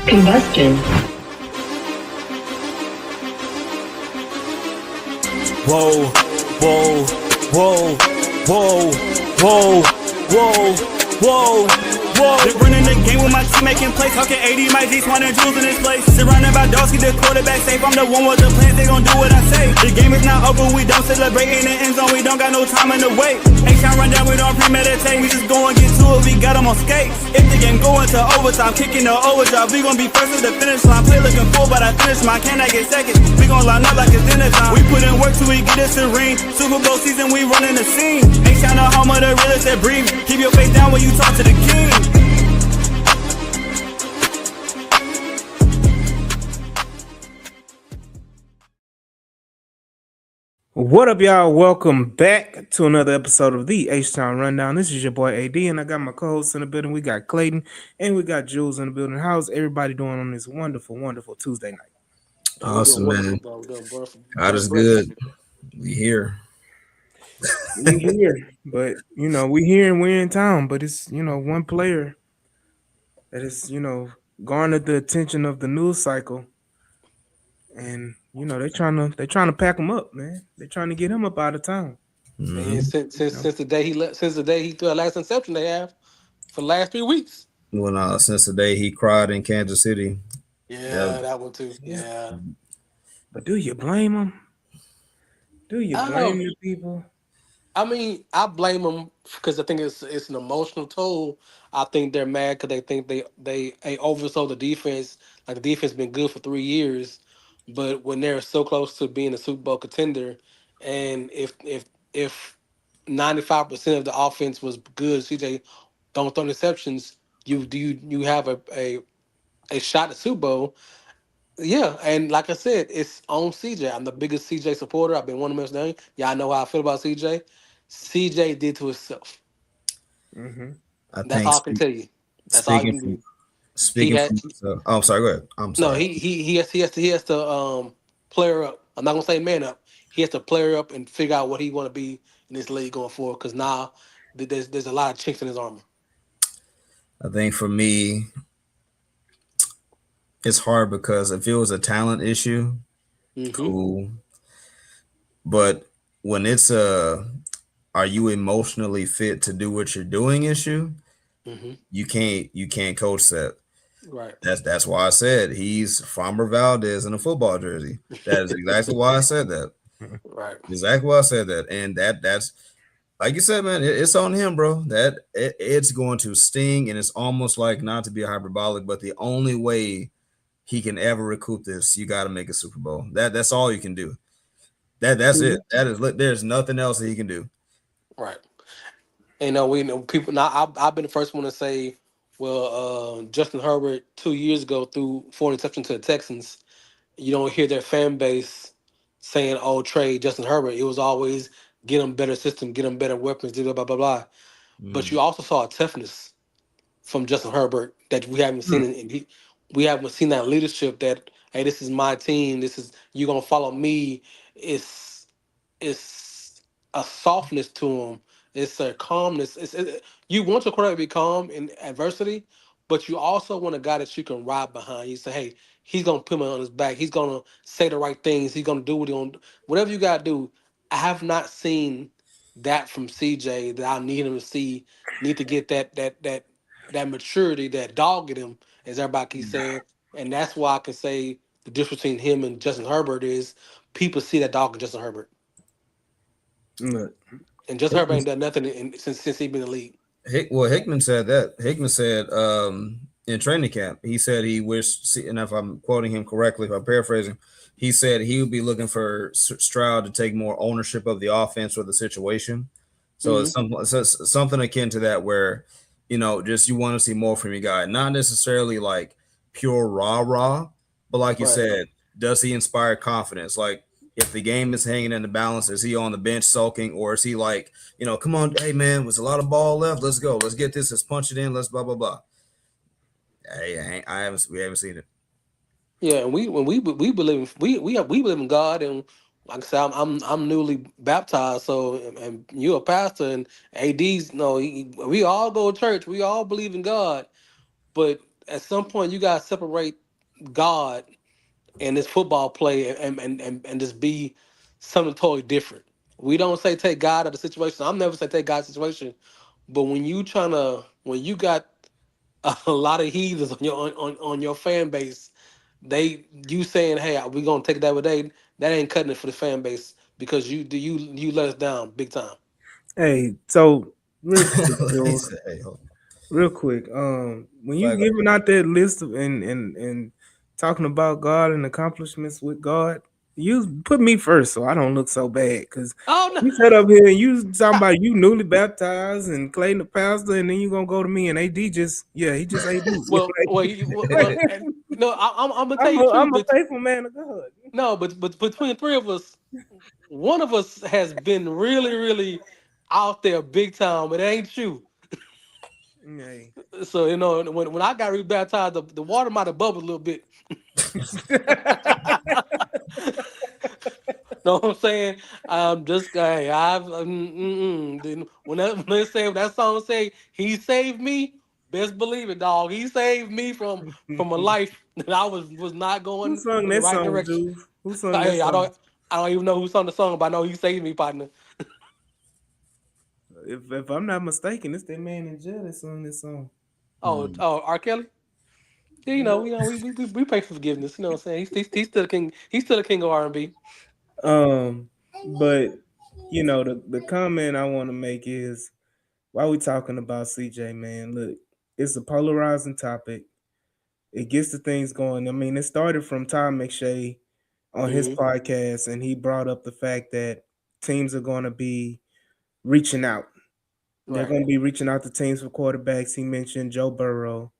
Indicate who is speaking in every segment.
Speaker 1: Combustion.
Speaker 2: Whoa, whoa, whoa, whoa, whoa, whoa, whoa, whoa. They running the game with my team making plays. Talking 80, my G's, one and jewels in this place. Surrounded by dogs, keep the quarterback safe. I'm the one with the plans, they gon' do what I say. The game is not over, we don't celebrate in the end zone. We don't got no time in the wait. Ain't trying run down, we don't premeditate. We just go and get to it, we got them on skates. If the game go into overtime, kicking the overdrive, we gon' be first at the finish line. Play looking full, but I finish mine. Can I get second? We gon' line up like it's dinner time. We put in work till we get us a ring. Super Bowl season, we running the scene. Ain't trying to home of the realest that breathe. Keep your face down when you talk to the king.
Speaker 3: What up, y'all? Welcome back to another episode of the H-Town Rundown. This is your boy AD, and I got my co-hosts in the building. We got Clayton, and we got Jules in the building. How's everybody doing on this wonderful, wonderful Tuesday night?
Speaker 4: Awesome, man. God is good. We here.
Speaker 3: We here, but we here and we're in town. But it's one player that is garnered the attention of the news cycle, and they're trying to pack him up, man. They're trying to get him up out of town.
Speaker 5: Man, since the day he left, since the day he threw the last interception they have for the last 3 weeks.
Speaker 4: Well, since the day he cried in Kansas City.
Speaker 5: Yeah, that one too. Yeah.
Speaker 3: But do you blame him? Do you blame the people?
Speaker 5: I mean, I blame them because I think it's an emotional toll. I think they're mad because they think they oversold the defense. Like the defense been good for 3 years, but when they're so close to being a Super Bowl contender, and if 95% of the offense was good, CJ don't throw interceptions, you have a shot at Super Bowl. Yeah, and like I said, it's on CJ. I'm the biggest CJ supporter. I've been one of them. Y'all know how I feel about CJ. CJ did to himself.
Speaker 3: Mm-hmm.
Speaker 5: That's all I can tell you. That's all you can do.
Speaker 4: I'm sorry. Go ahead. I'm sorry.
Speaker 5: No, he has to player up. I'm not gonna say man up. He has to player up and figure out what he want to be in this league going forward. Because now there's a lot of chinks in his armor.
Speaker 4: I think for me, it's hard because if it was a talent issue, cool. But when it's are you emotionally fit to do what you're doing issue, you can't coach that.
Speaker 5: Right.
Speaker 4: That's why I said he's Farmer Valdez in a football jersey. That is exactly why I said that.
Speaker 5: Right.
Speaker 4: Exactly why I said that. And that's like you said, man, it's on him, bro. It's going to sting, and it's almost like, not to be hyperbolic, but the only way he can ever recoup this, you got to make a Super Bowl. That's all you can do. That's it. There's nothing else that he can do.
Speaker 5: Right. And we know people. Now I've been the first one to say, well, Justin Herbert 2 years ago threw 4 interceptions to the Texans. You don't hear their fan base saying, "Oh, trade Justin Herbert." It was always get him better system, get him better weapons, blah blah blah blah. But you also saw a toughness from Justin Herbert that we haven't seen, we haven't seen that leadership. That, hey, this is my team. This is, you're gonna follow me. It's a softness to him. It's a calmness. You want your quarterback to be calm in adversity, but you also want a guy that you can ride behind. You say, hey, he's gonna put me on his back. He's gonna say the right things. He's gonna do what he gonna do. Whatever you gotta do. I have not seen that from CJ that I need him to see. Need to get that maturity, that dog in him, as everybody keeps saying. And that's why I can say the difference between him and Justin Herbert is people see that dog in Justin Herbert. And Justin Herbert ain't done nothing since he been in the league.
Speaker 4: Hickman said that. Hickman said in training camp, he said he wished, and if I'm quoting him correctly, if I'm paraphrasing, he said he would be looking for Stroud to take more ownership of the offense or the situation. So it's something akin to that, where just you want to see more from your guy, not necessarily like pure rah, but like you said, does he inspire confidence? Like, if the game is hanging in the balance, is he on the bench sulking, or is he like, come on, hey man, was a lot of ball left, let's go, let's get this, let's punch it in, let's blah blah blah. Hey, we haven't seen it.
Speaker 5: Yeah, and we believe in God, and like I said, I'm newly baptized, so, and you're a pastor, and AD's we all go to church, we all believe in God, but at some point you gotta separate God and this football play and just be something totally different. We don't say take God out of the situation. I'm never say take God out of the situation. But when you got a lot of heathens on on your fan base, you saying, hey, we gonna take it that way, that ain't cutting it for the fan base because you let us down big time.
Speaker 3: Hey, so real quick,
Speaker 4: He
Speaker 3: Jules.
Speaker 4: said, "Hey, hold
Speaker 3: Real quick, when you
Speaker 4: flag on."
Speaker 3: giving out that list of and talking about God and accomplishments with God, you put me first so I don't look so bad. Cause
Speaker 5: Oh no.
Speaker 3: you set up here and you talking about you newly baptized and Clayton the pastor, and then you gonna go to me and AD he just AD.
Speaker 5: No, I'm gonna tell
Speaker 3: I'm
Speaker 5: you the
Speaker 3: a
Speaker 5: truth,
Speaker 3: I'm a
Speaker 5: but
Speaker 3: faithful man of God.
Speaker 5: no, but between the three of us, one of us has been really out there big time, but it ain't you.
Speaker 3: Hey.
Speaker 5: So when I got rebaptized, the water might have bubbled a little bit. Know what I'm saying? I'm just guy. Then when they say when that song say he saved me, best believe it, dog. He saved me from a life that I was not
Speaker 3: Who
Speaker 5: going
Speaker 3: sung
Speaker 5: in the
Speaker 3: that
Speaker 5: right
Speaker 3: song,
Speaker 5: direction.
Speaker 3: Jules? Who sung that
Speaker 5: Hey,
Speaker 3: song?
Speaker 5: I don't even know who sung the song, but I know he saved me, partner.
Speaker 3: If I'm not mistaken, it's that man in jail that sung this song.
Speaker 4: Hmm.
Speaker 5: R. Kelly. Yeah,
Speaker 3: Yeah.
Speaker 5: we pray for forgiveness. You know what I'm saying? He's still the king. He's still the king of R&B.
Speaker 3: But the comment I want to make is why we talking about CJ, man. Look, it's a polarizing topic. It gets the things going. I mean, it started from Tom McShay on his
Speaker 5: Mm-hmm.
Speaker 3: podcast, and he brought up the fact that teams are going to be reaching out. They're
Speaker 5: Right.
Speaker 3: going to be reaching out to teams for quarterbacks. He mentioned Joe Burrow,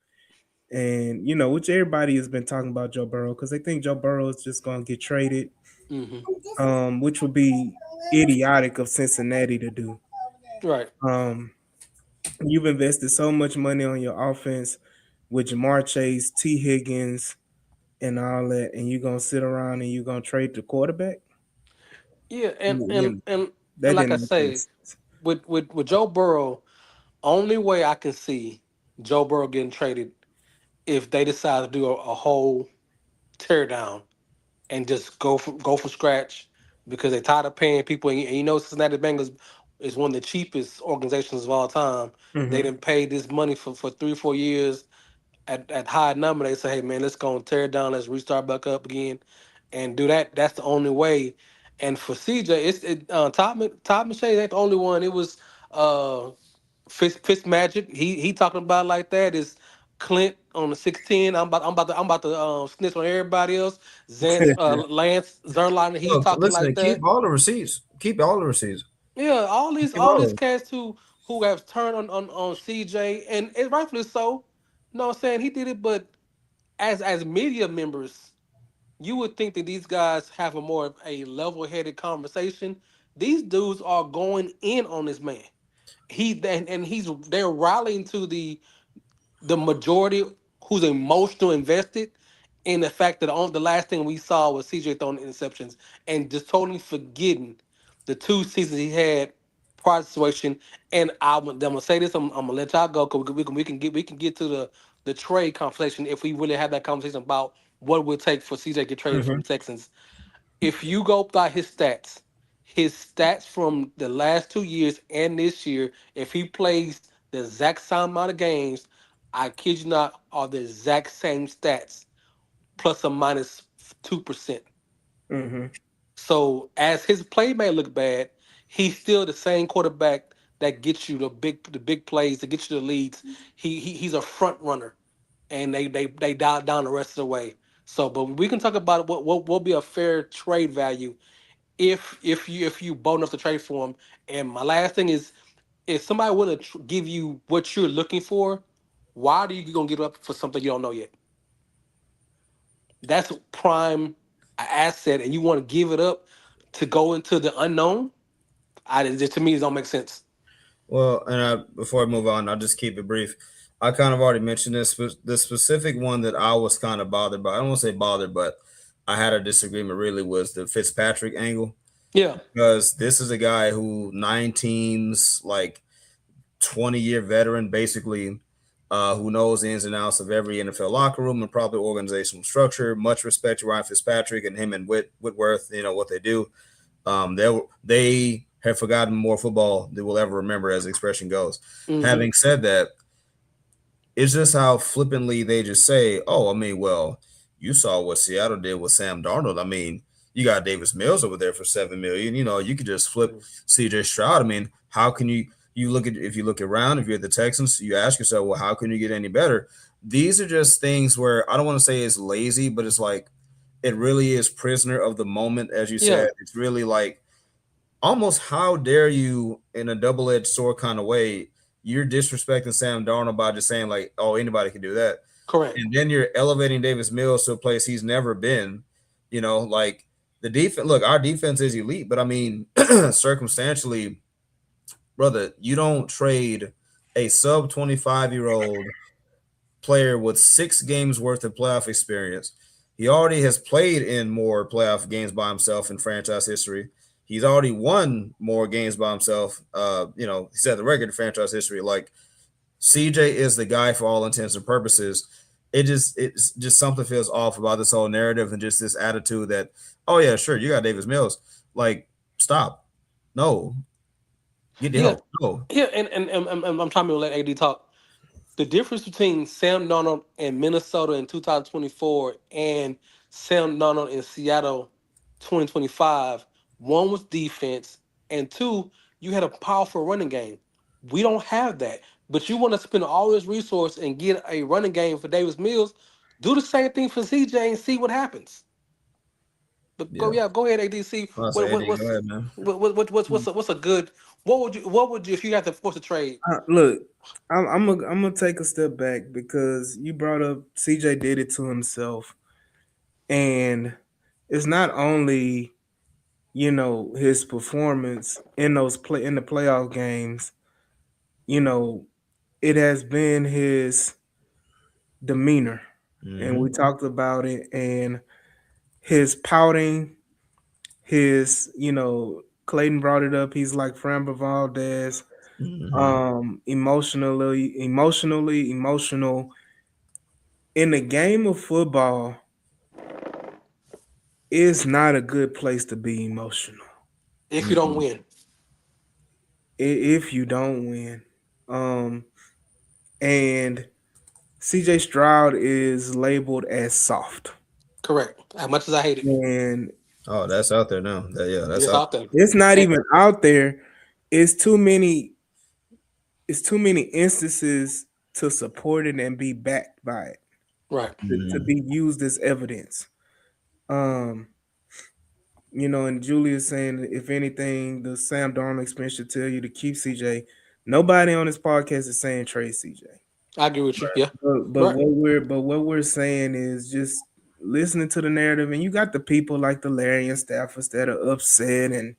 Speaker 3: and which everybody has been talking about Joe Burrow because they think Joe Burrow is just going to get traded,
Speaker 5: Mm-hmm.
Speaker 3: which would be idiotic of Cincinnati to do.
Speaker 5: Right.
Speaker 3: Um, you've invested so much money on your offense with Jamar Chase, T. Higgins, and all that, and you're gonna sit around and you're gonna trade the quarterback?
Speaker 5: Yeah,
Speaker 3: You know,
Speaker 5: and
Speaker 3: that
Speaker 5: like I
Speaker 3: didn't make any
Speaker 5: say,
Speaker 3: sense.
Speaker 5: with Joe Burrow, only way I can see Joe Burrow getting traded if they decide to do a whole tear down and just go from scratch because they're tired of paying people. And Cincinnati Bengals is one of the cheapest organizations of all time. They
Speaker 3: Mm-hmm.
Speaker 5: didn't pay this money for 3 or 4 years at high number. They say, hey man, let's go and tear it down. Let's restart back up again and do that. That's the only way. And for CJ, Todd McShay ain't the only one. It was uh Fitz Magic. He talking about it like that is Clint on the 16. I'm about to snitch on everybody else. Lance Zerline, he's
Speaker 4: Look,
Speaker 5: talking
Speaker 4: listen,
Speaker 5: like
Speaker 4: keep
Speaker 5: that.
Speaker 4: all the receipts. Keep all the receipts.
Speaker 5: Yeah,
Speaker 4: Keep
Speaker 5: all
Speaker 4: all of
Speaker 5: these
Speaker 4: them.
Speaker 5: cats who have turned on CJ and rightfully so. You know what I'm saying? He did it, but as media members, you would think that these guys have a more of a level-headed conversation. These dudes are going in on this man. They're rallying to the majority who's emotional invested in the fact that the last thing we saw was CJ throwing interceptions and just totally forgetting the 2 seasons he had prior to the situation. And I'm gonna say this. I'm gonna let y'all go because we can get to the trade conversation if we really have that conversation about what it would take for CJ to get traded from
Speaker 3: Mm-hmm.
Speaker 5: the Texans. If you go by his stats from the last 2 years and this year, if he plays the exact same amount of games, I kid you not, are the exact same stats, plus or minus 2%.
Speaker 3: Mm-hmm.
Speaker 5: So as his play may look bad, he's still the same quarterback that gets you the big plays, that gets you the leads. He's a front runner, and they dial down the rest of the way. So, but we can talk about what will be a fair trade value if you bold enough to trade for him. And my last thing is, if somebody were to give you what you're looking for, why are you gonna give it up for something you don't know yet? That's prime asset, and you want to give it up to go into the unknown. To me, it don't make sense.
Speaker 4: Well, and before I move on, I'll just keep it brief. I kind of already mentioned this, but the specific one that I was kind of bothered by, I don't want to say bothered, but I had a disagreement really was the Fitzpatrick angle
Speaker 5: Yeah,
Speaker 4: because this is a guy who 9 teams, like 20-year veteran, basically who knows the ins and outs of every NFL locker room and probably organizational structure. Much respect to Ryan Fitzpatrick and him and Whitworth. You know what they do. They have forgotten more football than we'll ever remember, as the expression goes. Having said that, it's just how flippantly they just say, "Oh, I mean, well, you saw what Seattle did with Sam Darnold. I mean, you got Davis Mills over there for $7 million. You know, you could just flip C.J. Stroud. I mean, how can you look at if you look around, if you're at the Texans, you ask yourself, well, how can you get any better? These are just things where I don't want to say it's lazy, but it's like it really is prisoner of the moment, as you
Speaker 5: Yeah,
Speaker 4: said. It's really like almost how dare you in a double-edged sword kind of way. You're disrespecting Sam Darnold by just saying like, oh, anybody can do that,
Speaker 5: correct.
Speaker 4: and then you're elevating Davis Mills to a place he's never been. You know, like the defense. Look, our defense is elite, but I mean, circumstantially, brother, you don't trade a sub 25-year-old player with 6 games worth of playoff experience. He already has played in more playoff games by himself in franchise history. He's already won more games by himself. He set the record in franchise history. Like CJ is the guy for all intents and purposes. It's just something feels off about this whole narrative and just this attitude that, oh yeah, sure, you got Davis Mills. Like, stop. No. Get the
Speaker 5: Yeah,
Speaker 4: help. No.
Speaker 5: yeah, and I'm trying to let AD talk. The difference between Sam Darnold in Minnesota in 2024 and Sam Darnold in Seattle 2025, one was defense, and two, you had a powerful running game. We don't have that. But you want to spend all this resource and get a running game for Davis Mills, do the same thing for CJ and see what happens. But
Speaker 4: Yeah.
Speaker 5: go ahead, ADC.
Speaker 4: I'll say, Eddie, go ahead, man.
Speaker 5: What's a good what would you if you had to force a trade?
Speaker 3: Look, I'm gonna take a step back because you brought up CJ did it to himself, and it's not only his performance in the playoff games. You know, it has been his demeanor, and we
Speaker 4: Mm-hmm.
Speaker 3: talked about it, and his pouting, his Clayton brought it up. He's like Framber Valdez,
Speaker 4: Mm-hmm.
Speaker 3: emotional. In the game of football, it's not a good place to be emotional
Speaker 5: If you don't
Speaker 4: Mm-hmm.
Speaker 5: win.
Speaker 3: if you don't win. Um, and CJ Stroud is labeled as soft,
Speaker 5: Correct. As much as I hate it.
Speaker 3: and
Speaker 4: Oh, that's out there now. That's
Speaker 5: It's
Speaker 4: out
Speaker 5: out there.
Speaker 3: it's not
Speaker 5: And,
Speaker 3: even out there. It's too many. It's too many instances to support it and be backed by it
Speaker 5: right.
Speaker 4: there.
Speaker 3: to
Speaker 4: Mm-hmm.
Speaker 3: be used as evidence. Um, and Julia's saying that if anything, the Sam Darnold experience should tell you to keep CJ. Nobody on this podcast is saying trade CJ.
Speaker 5: I agree with you. Yeah.
Speaker 3: But
Speaker 5: Right.
Speaker 3: what we're saying is just listening to the narrative, and you got the people like the Larry and Staffords that are upset and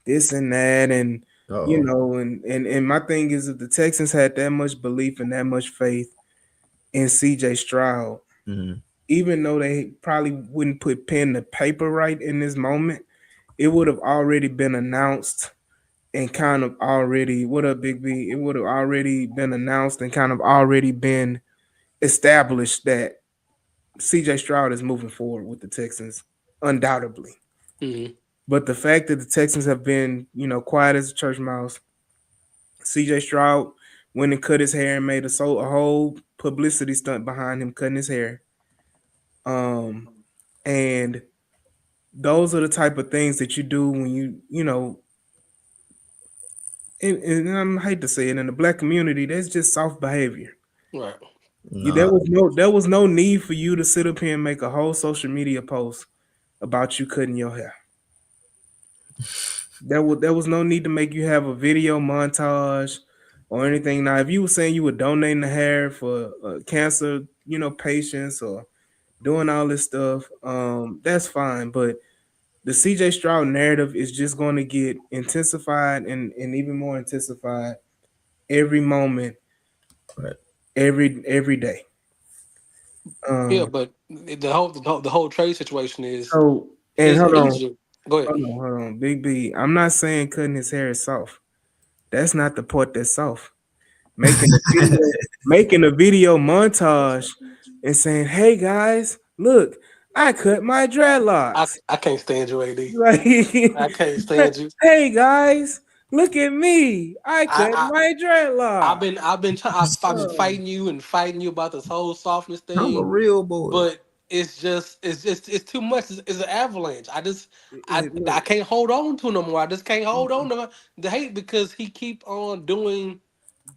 Speaker 3: this and that, and
Speaker 4: Uh-oh.
Speaker 3: and my thing is, if the Texans had that much belief and that much faith in CJ Stroud,
Speaker 4: Mm-hmm.
Speaker 3: even though they probably wouldn't put pen to paper right in this moment, it would have already been announced and kind of already, what up, Big B? It would have already been announced and kind of already been established that CJ Stroud is moving forward with the Texans, undoubtedly.
Speaker 5: Mm-hmm.
Speaker 3: But the fact that the Texans have been, quiet as a church mouse, CJ Stroud went and cut his hair and made a whole publicity stunt behind him cutting his hair. Um, and those are the type of things that you do when and I hate to say it, in the black community, that's just soft behavior.
Speaker 5: Right.
Speaker 3: There
Speaker 4: Nah.
Speaker 3: was no need for you to sit up here and make a whole social media post about you cutting your hair. There was no need to make you have a video montage or anything. Now, if you were saying you were donating the hair for cancer, patients, or doing all this stuff, that's fine. But the CJ Stroud narrative is just going to get intensified and even more intensified every moment,
Speaker 4: Right.
Speaker 3: every day.
Speaker 5: Yeah,
Speaker 3: Um,
Speaker 5: but the whole trade situation
Speaker 3: so and
Speaker 5: is
Speaker 3: hold on,
Speaker 5: easier. Go ahead.
Speaker 3: Big B. I'm not saying cutting his hair is soft. That's not the part that's soft. making a video, making a video montage and saying, "Hey guys, look, I cut my dreadlocks."
Speaker 5: I can't stand you, AD.
Speaker 3: Like,
Speaker 5: I can't stand you.
Speaker 3: hey guys, look at me, I cut
Speaker 5: I
Speaker 3: my dreadlocks.
Speaker 5: I've been
Speaker 3: Oh,
Speaker 5: fighting you about this whole softness
Speaker 4: I'm a
Speaker 5: thing,
Speaker 4: real boy.
Speaker 5: but it's too much. It's an avalanche. I
Speaker 3: look,
Speaker 5: can't hold on to no more. I just can't hold on to the hate because he keep on doing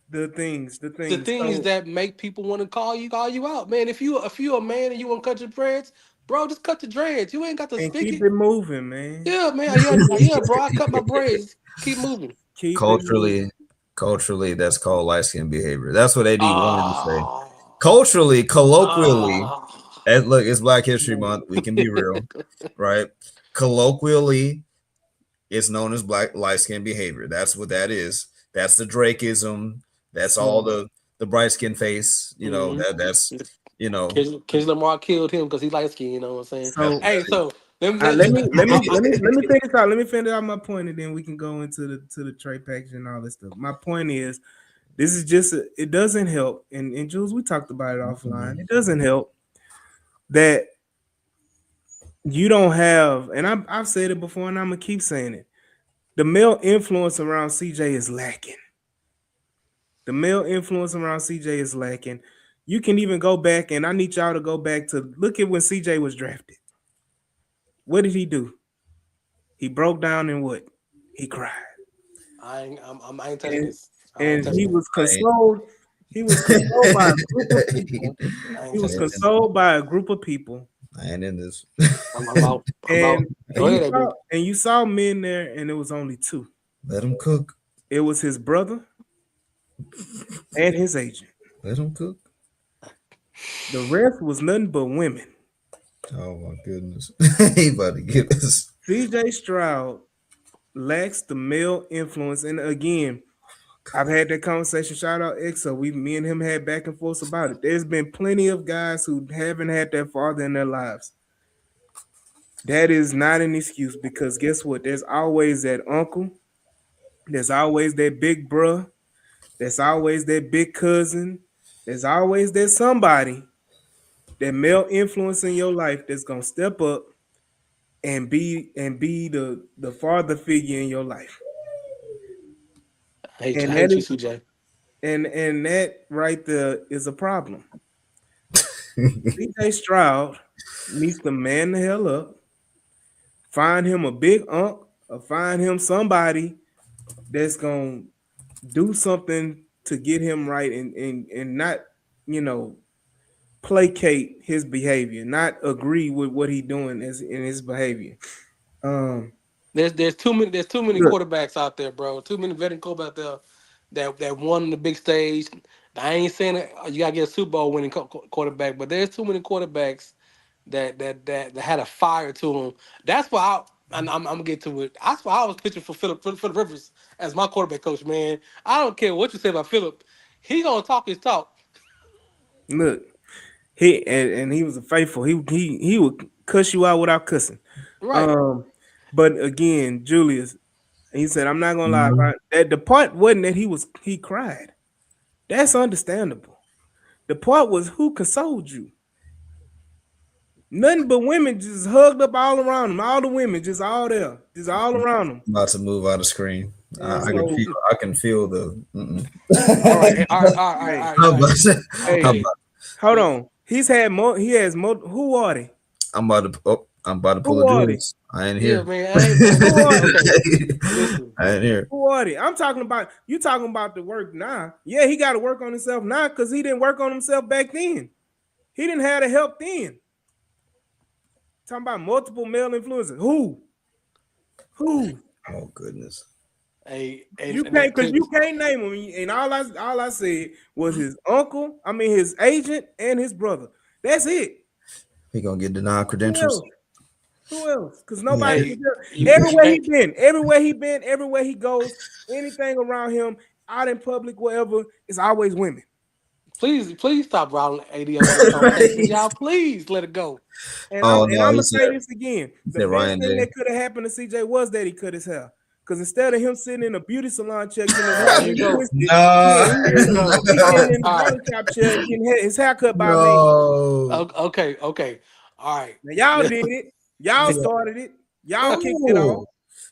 Speaker 3: the
Speaker 5: the
Speaker 3: things.
Speaker 5: things
Speaker 3: So
Speaker 5: that make people want to call you out, man. If you a man and you want to cut your dreads, bro, just cut the dreads. You ain't got to
Speaker 3: and
Speaker 5: stick
Speaker 3: keep
Speaker 5: it.
Speaker 3: it moving, man.
Speaker 5: Yeah, man.
Speaker 3: Keep it moving.
Speaker 5: Yeah, bro. I cut my braids. Keep moving.
Speaker 3: Keep it moving.
Speaker 4: Culturally, that's called light skin behavior. That's what AD wanted to say.
Speaker 5: Ah,
Speaker 4: Culturally, colloquially,
Speaker 5: ah.
Speaker 4: and look, it's Black History Month. We can be real, right? Colloquially, it's known as black light skin behavior. That's what that is. That's the Drakeism. That's all
Speaker 3: So
Speaker 4: the bright skin face. You know
Speaker 5: Mm-hmm.
Speaker 4: that's you know.
Speaker 5: Kendrick Lamar killed him because he light skinned. You know what I'm saying?
Speaker 3: so
Speaker 5: Hey, so
Speaker 3: let me finish out my point, and then we can go into the trade package and all this stuff. My point is, this is just it doesn't help, and Jules, we talked about it offline. It doesn't help that you don't have, and I've said it before, and I'm gonna keep saying it. The male influence around CJ is lacking. The male influence around CJ is lacking. You can even go back, and I need y'all to go back to look at when CJ was drafted. What did he do? He broke down and what? He cried.
Speaker 5: I ain't touching
Speaker 3: And,
Speaker 5: this. I ain't
Speaker 3: and he
Speaker 5: touching this.
Speaker 3: was consoled. He was consoled by a group of people.
Speaker 5: I
Speaker 3: He
Speaker 5: ain't
Speaker 3: was
Speaker 5: touching this.
Speaker 3: consoled by a group of people.
Speaker 4: I ain't in this.
Speaker 5: I'm out. I'm out. Go ahead, AB.
Speaker 3: And you saw men there, and it was only two.
Speaker 4: Let him cook.
Speaker 3: It was his brother and his agent.
Speaker 4: Let him cook.
Speaker 3: The rest was nothing but women.
Speaker 4: Oh my goodness. He about to get us.
Speaker 3: CJ Stroud lacks the male influence. And again, I've had that conversation. Shout out Exo. Me and him had back and forth about it. There's been plenty of guys who haven't had that father in their lives. That is not an excuse because guess what? There's always that uncle. There's always that big bruh. There's always that big cousin. There's always that somebody, that male influence in your life that's gonna step up and be the father figure in your life.
Speaker 5: I
Speaker 3: And
Speaker 5: hate
Speaker 3: that
Speaker 5: you,
Speaker 3: is
Speaker 5: CJ.
Speaker 3: and that right there is a problem. CJ Stroud needs to man the hell up, find him a big unk, or find him somebody that's gonna do something to get him right and not, you know, placate his behavior, not agree with what he's doing as in his behavior. Um,
Speaker 5: There's too many
Speaker 3: look,
Speaker 5: quarterbacks out there, bro. Too many veteran quarterbacks out there that won the big stage. I ain't saying that you gotta get a Super Bowl winning quarterback, but there's too many quarterbacks that had a fire to them. That's why I'm gonna get to it. That's why I was pitching for Philip Rivers as my quarterback coach, man. I don't care what you say about Philip. He gonna talk his talk.
Speaker 3: look, and he was a faithful. He would cuss you out without cussing.
Speaker 5: Right.
Speaker 3: Um, but again, Julius, he said, "I'm not gonna lie
Speaker 4: Mhm.
Speaker 3: about that." The part wasn't that he cried. That's understandable. The part was who consoled you. Nothing but women just hugged up all around him. All the women just all there, just all around him.
Speaker 4: About to move out of screen.
Speaker 3: And
Speaker 4: I can
Speaker 3: so,
Speaker 4: feel. I can feel the. Mm-mm.
Speaker 5: All right. All right.
Speaker 3: hey,
Speaker 4: How about that?
Speaker 3: hey,
Speaker 4: How about-
Speaker 3: hold on. He's had more. He has more. Who are they?
Speaker 4: I'm about to pull
Speaker 3: Who
Speaker 4: a
Speaker 3: are they?
Speaker 4: Julius. I ain't
Speaker 5: Yeah,
Speaker 4: here.
Speaker 5: man. I ain't man.
Speaker 3: Who are they?
Speaker 5: Okay. Listen.
Speaker 4: I ain't here.
Speaker 3: Who are they? I'm talking about. You talking about the work now? Yeah, he got to work on himself now because he didn't work on himself back then. He didn't have the help then. Talking about multiple male influences. Who? Who?
Speaker 4: Oh goodness.
Speaker 5: Hey,
Speaker 3: You can't because you can't name them. And all I said was his uncle. I mean his agent and his brother. That's it.
Speaker 4: He gonna get denied
Speaker 3: Who
Speaker 4: credentials.
Speaker 3: else? Who else? Because nobody.
Speaker 5: Hey,
Speaker 3: Everywhere he been, everywhere he goes, anything around him, out in public, wherever, it's always women.
Speaker 5: please stop routing AD on this conversation. Y'all, please let it go.
Speaker 3: And
Speaker 4: Oh
Speaker 3: I'm
Speaker 4: no,
Speaker 3: gonna say this again:
Speaker 4: he
Speaker 3: the
Speaker 4: said
Speaker 3: best
Speaker 4: Ryan
Speaker 3: thing
Speaker 4: Day.
Speaker 3: that could have happened to CJ was that he cut his hair. Because instead of him sitting in a beauty salon chair getting his
Speaker 5: There
Speaker 3: hair
Speaker 5: you go.
Speaker 3: twisted,
Speaker 4: No,
Speaker 5: There you go.
Speaker 3: he getting in the
Speaker 5: All right.
Speaker 3: barbershop chair and getting his hair cut by a man.
Speaker 4: no.
Speaker 5: Okay. Okay. All right.
Speaker 3: Now y'all did it. Y'all
Speaker 4: Yeah.
Speaker 3: started it. Y'all kicked it off.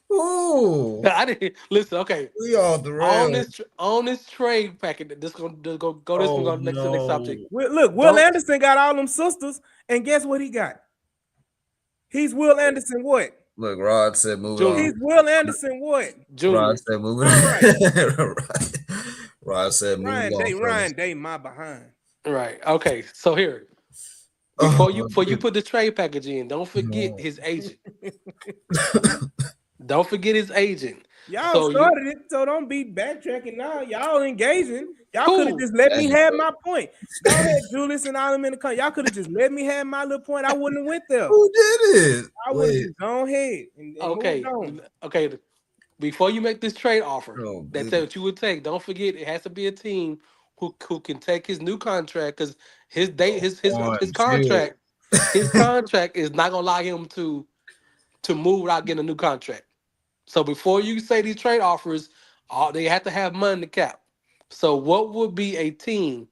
Speaker 4: Ooh, ooh.
Speaker 5: I didn't listen. Okay.
Speaker 4: We off the rails.
Speaker 5: On this trade packet, this gonna go this one
Speaker 4: Oh
Speaker 5: go next to the next subject.
Speaker 4: no.
Speaker 3: Look, Will
Speaker 5: Don't
Speaker 3: Anderson got all them sisters, and guess what he got? He's Will Anderson what?
Speaker 4: Look, Rod said move it
Speaker 5: Junior.
Speaker 3: He's
Speaker 4: on.
Speaker 3: Will Anderson what?
Speaker 4: Rod
Speaker 5: Junior.
Speaker 4: said move it on. Rod said move it on.
Speaker 3: Ryan Day, my behind.
Speaker 5: Right. Okay. So here,
Speaker 4: Oh,
Speaker 5: before you put the trade package in, don't forget his agent. Don't forget his agent.
Speaker 3: Y'all
Speaker 5: So
Speaker 3: started it, so don't be backtracking now. Y'all engaging. Y'all could have
Speaker 5: Cool.
Speaker 3: just let me
Speaker 4: That's
Speaker 3: have
Speaker 4: good.
Speaker 3: my point. Go ahead, Julius and all them in the car. Y'all could have just let me have my little point. I wouldn't have went there.
Speaker 4: Who did it?
Speaker 3: I would have
Speaker 4: Wait.
Speaker 3: just gone ahead and
Speaker 5: okay,
Speaker 3: moved on.
Speaker 5: okay. Before you make this trade offer,
Speaker 4: Oh,
Speaker 5: that's
Speaker 4: goodness.
Speaker 5: what you would take. Don't forget, it has to be a team who can take his new contract because his date his
Speaker 4: On, chill.
Speaker 5: contract is not gonna allow him to move without getting a new contract. So before you say these trade offers, they have to have money in the cap. So what would be a team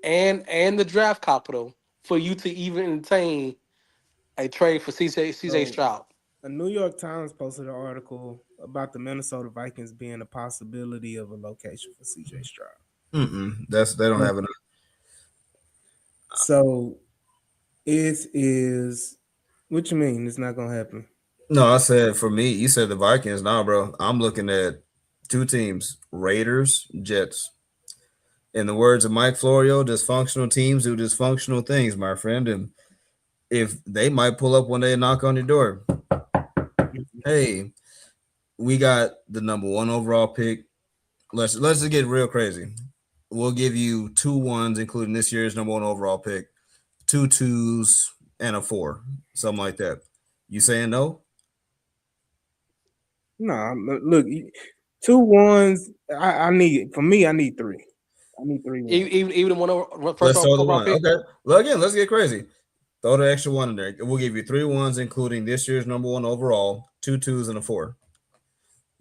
Speaker 5: and the draft capital for you to even entertain a trade for CJ
Speaker 3: So,
Speaker 5: Stroud?
Speaker 3: the New York Times posted an article about the Minnesota Vikings being a possibility of a location for CJ Stroud.
Speaker 4: They don't have enough.
Speaker 3: So it is. What you mean? It's not gonna happen.
Speaker 4: No, I said for me, you said the Vikings. Nah, bro. I'm looking at two teams: Raiders, Jets. In the words of Mike Florio, dysfunctional teams do dysfunctional things, my friend. And if they might pull up one day and knock on your door, hey, we got the number one overall pick. Let's just get real crazy. We'll give you 2 1s, including this year's number one overall pick, 2 2s, and a 4, something like that. You saying no?
Speaker 3: No, look, 2 1s. I need for me. I need 3. I need 3 1s.
Speaker 5: Even one over first
Speaker 4: Let's throw the
Speaker 5: overall
Speaker 4: one.
Speaker 5: pick.
Speaker 4: Okay. Well, again, let's get crazy. Throw the extra one in there. We'll give you 3 1s, including this year's number one overall, 2 2s, and a 4.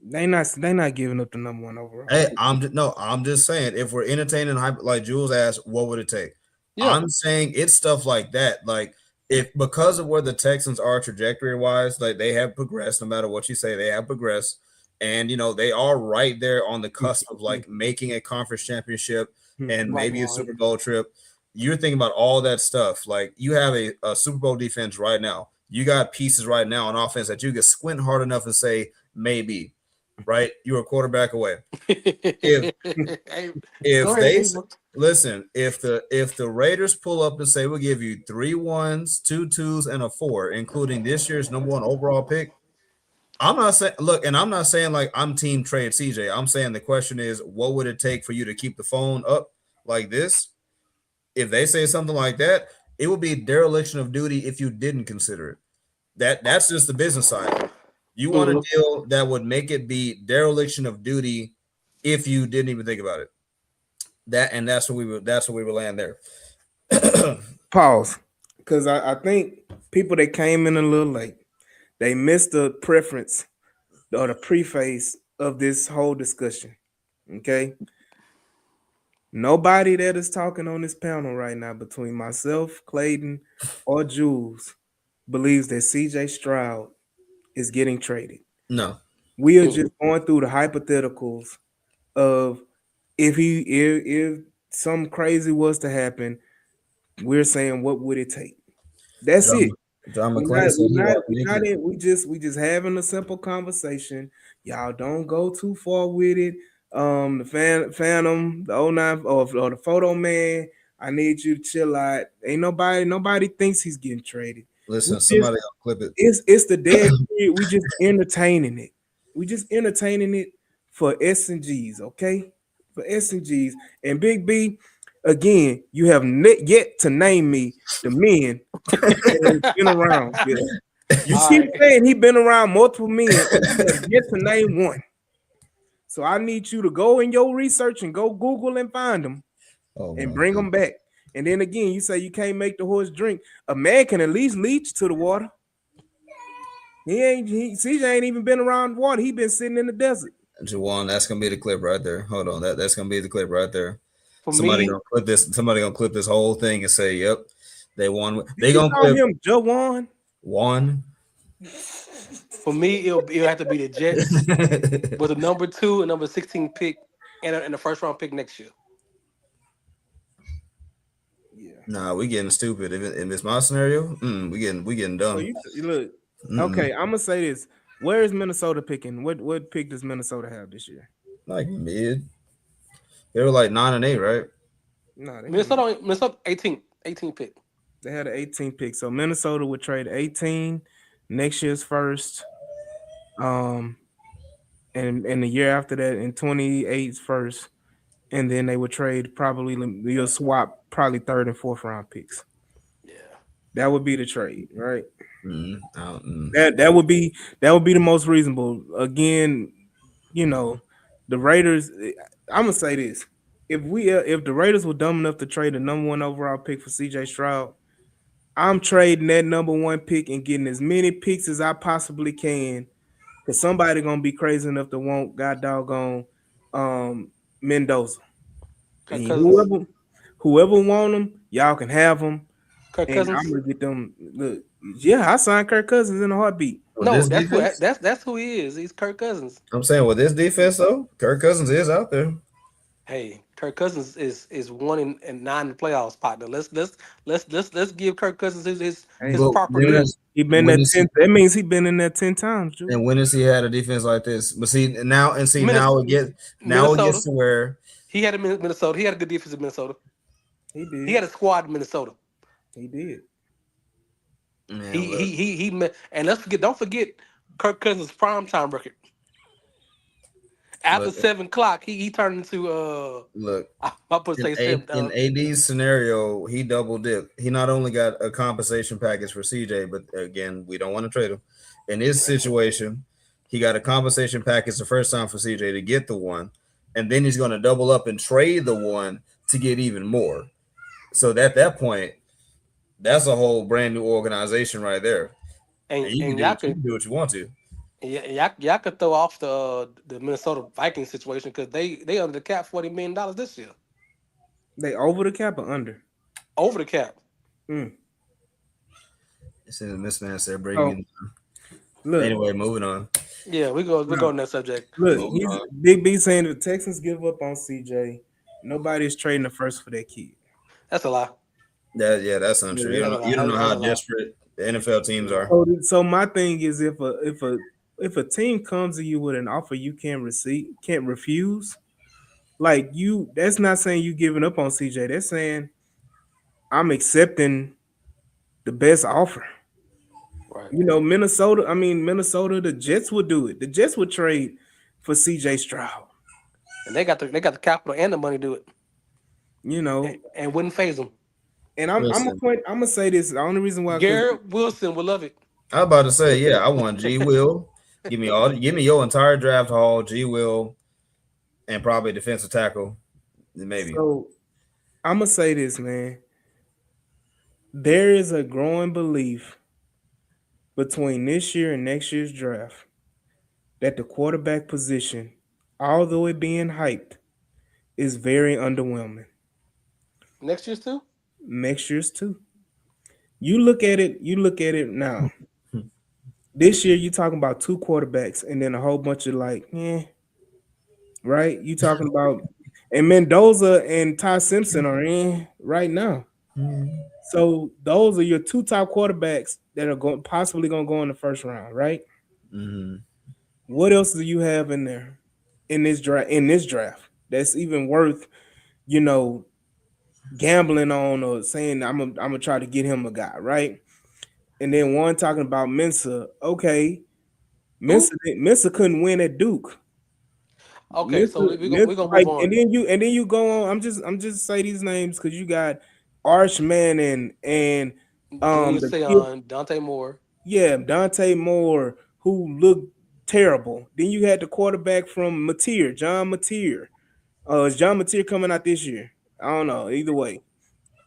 Speaker 3: They not giving up the number one overall.
Speaker 4: Hey, I'm just saying, if we're entertaining like Jules asked, what would it take?
Speaker 5: Yeah.
Speaker 4: I'm saying it's stuff like that. Like if because of where the Texans are trajectory wise, like they have progressed, no matter what you say, they have progressed. And they are right there on the cusp of like making a conference championship and maybe a Super Bowl trip. You're thinking about all that stuff. Like you have a Super Bowl defense right now. You got pieces right now on offense that you can squint hard enough and say maybe. Right, you're a quarterback away. If the Raiders pull up and say we'll give you 3 1s, 2 2s, and a 4, including this year's number one overall pick, I'm not saying I'm not saying like I'm team trade CJ. I'm saying the question is, what would it take for you to keep the phone up like this? If they say something like that, it would be dereliction of duty if you didn't consider it. That's just the business side. You want a deal that would make it be dereliction of duty if you didn't even think about it. That's what we were laying there.
Speaker 3: Pause, because I think people that came in a little late, they missed the preference or the preface of this whole discussion. Okay, nobody that is talking on this panel right now, between myself, Clayton, or Jules, believes that CJ Stroud is getting traded.
Speaker 4: No,
Speaker 3: we are just going through the hypotheticals of if something crazy was to happen, we're saying what would it take? That's it.
Speaker 4: John McClain said
Speaker 3: We just having a simple conversation. Y'all don't go too far with it. The Phantom, the 09 or the Photo Man. I need you to chill out. Ain't nobody thinks he's getting traded.
Speaker 4: Listen, somebody else clip it.
Speaker 3: It's the dead kid. We just entertaining it. We just entertaining it for S and G's, okay? For S and G's. And Big B, again, you have yet to name me the men that have been around. Yeah. You keep saying he been around multiple men, and you have yet to name one. So I need you to go in your research and go Google and find them and bring them back. And then again, you say you can't make the horse drink. A man can at least lead you to the water. CJ ain't even been around water. He been sitting in the desert.
Speaker 4: Juwan, that's gonna be the clip right there. Hold on, that's gonna be the clip right there.
Speaker 5: For
Speaker 4: Somebody
Speaker 5: me,
Speaker 4: gonna clip this. Somebody gonna clip this whole thing and say, "Yep, they won."
Speaker 3: Did
Speaker 4: They
Speaker 3: you
Speaker 4: gonna
Speaker 3: call
Speaker 4: clip
Speaker 3: him Jawan?
Speaker 4: one.
Speaker 5: for me, it'll have to be the Jets with a number 2 and number 16 pick and a first round pick next year.
Speaker 3: Yeah.
Speaker 4: Nah, we getting stupid. If it's my scenario, we getting
Speaker 3: So
Speaker 4: dumb.
Speaker 3: you look.
Speaker 4: Mm-mm.
Speaker 3: Okay, I'm gonna say this. Where is Minnesota picking? What pick does Minnesota have this year?
Speaker 4: Like mid, they were like 9-8, right?
Speaker 3: No, they got
Speaker 5: Minnesota 18 pick.
Speaker 3: they had an 18 pick. So Minnesota would trade 18 next year's first. Um, and the year after that in 28's first, and then they would trade probably you'll swap probably third and fourth round picks.
Speaker 5: Yeah.
Speaker 3: That would be the trade, right?
Speaker 4: Mm-mm.
Speaker 3: That would be the most reasonable. Again, you know, the Raiders. I'm gonna say this: if the Raiders were dumb enough to trade the number one overall pick for C.J. Stroud, I'm trading that number one pick and getting as many picks as I possibly can. Cause somebody gonna be crazy enough to want god doggone um Mendoza.
Speaker 5: Kirk
Speaker 3: And
Speaker 5: Cousins.
Speaker 3: whoever want them, y'all can have them.
Speaker 5: Kirk
Speaker 3: And I'm
Speaker 5: Cousins.
Speaker 3: gonna get them. Look, yeah, I signed Kirk Cousins in a heartbeat.
Speaker 4: With
Speaker 5: No,
Speaker 4: this defense,
Speaker 5: that's who he is. He's Kirk Cousins.
Speaker 4: I'm saying with this defense though, Kirk Cousins is out there.
Speaker 5: Hey, Kirk Cousins is 1 in 9 in the playoffs, partner. Let's give Kirk Cousins
Speaker 3: Hey,
Speaker 5: his
Speaker 4: But
Speaker 5: proper
Speaker 4: when
Speaker 5: due.
Speaker 4: is
Speaker 3: he been
Speaker 4: when
Speaker 3: there
Speaker 4: is
Speaker 3: 10. That means he been in there 10 times, Drew.
Speaker 4: and when has he had a defense like this? But see now
Speaker 5: Minnesota,
Speaker 4: it gets
Speaker 5: Minnesota.
Speaker 4: to where
Speaker 5: He had a Minnesota. He had a good defense in Minnesota.
Speaker 3: He
Speaker 5: He
Speaker 3: did.
Speaker 5: had a squad in Minnesota.
Speaker 3: He did.
Speaker 4: man look
Speaker 5: And let's forget. Don't forget Kirk Cousins' primetime record. After
Speaker 4: look
Speaker 5: 7 o'clock, he turned into
Speaker 4: look
Speaker 5: I put say seven.
Speaker 4: In AD's scenario, he double dipped. He not only got a compensation package for CJ, but again, we don't want to trade him. In his situation, he got a compensation package the first time for CJ to get the one, and then he's going to double up and trade the one to get even more. So at that point, that's a whole brand new organization right there,
Speaker 5: and
Speaker 4: and you can
Speaker 5: and
Speaker 4: do
Speaker 5: y'all
Speaker 4: what you
Speaker 5: could
Speaker 4: can do what you want to.
Speaker 5: y'all could throw off the Minnesota Vikings situation because they under the cap $40 million this year
Speaker 3: They over the cap or under?
Speaker 5: over the cap.
Speaker 3: Mm.
Speaker 4: It's in this man said
Speaker 3: So
Speaker 4: breaking.
Speaker 3: look,
Speaker 4: Anyway, moving on.
Speaker 5: Yeah, we go on that subject.
Speaker 3: look.
Speaker 4: Moving
Speaker 3: He's
Speaker 4: on.
Speaker 3: Big B saying if the Texans give up on CJ, nobody's trading the first for that kid.
Speaker 5: That's a lie.
Speaker 4: That's
Speaker 3: Yeah,
Speaker 4: untrue.
Speaker 3: that's,
Speaker 5: That's
Speaker 4: You don't know
Speaker 5: a
Speaker 4: how
Speaker 5: lie.
Speaker 4: desperate the NFL teams are.
Speaker 3: so my thing is if a team comes to you with an offer you can't refuse, like that's not saying you giving up on CJ. That's saying I'm accepting the best offer.
Speaker 5: Right.
Speaker 3: Minnesota, the Jets would do it. The Jets would trade for CJ Stroud.
Speaker 5: And they got the capital and the money to do it,
Speaker 3: You know,
Speaker 5: and wouldn't phase them.
Speaker 3: and
Speaker 4: Listen,
Speaker 3: I'm gonna say this. The only reason why, because
Speaker 5: Garrett Wilson would love it.
Speaker 4: I was about to say, yeah, I want G Will. Give me your entire draft haul, G Will, and probably defensive tackle, maybe.
Speaker 3: so I'm gonna say this, man. There is a growing belief between this year and next year's draft that the quarterback position, although it being hyped, is very underwhelming.
Speaker 5: Next year's too.
Speaker 3: Next year's too. You look at it. You look at it now. This year, you talking about two quarterbacks, and then a whole bunch of like, right? You talking about, and Mendoza and Ty Simpson are in right now. So those are your two top quarterbacks that are possibly going to go in the first round, right?
Speaker 4: Mm-hmm.
Speaker 3: What else do you have in there in this draft? That's even worth, you know, gambling on or saying I'm gonna try to get him a guy, right? And then one talking about Mensa. Okay,
Speaker 5: Who?
Speaker 3: Mensa couldn't win at Duke.
Speaker 5: Okay,
Speaker 3: Mensa,
Speaker 5: so we gonna move
Speaker 3: like,
Speaker 5: on.
Speaker 3: and then you go on. I'm just say these names because you got Archman and
Speaker 5: Julius
Speaker 3: the kid,
Speaker 5: Sion, Dante Moore.
Speaker 3: yeah, Dante Moore, who looked terrible. Then you had the quarterback from Mateer, John Mateer. Is John Mateer coming out this year? I don't know. Either way,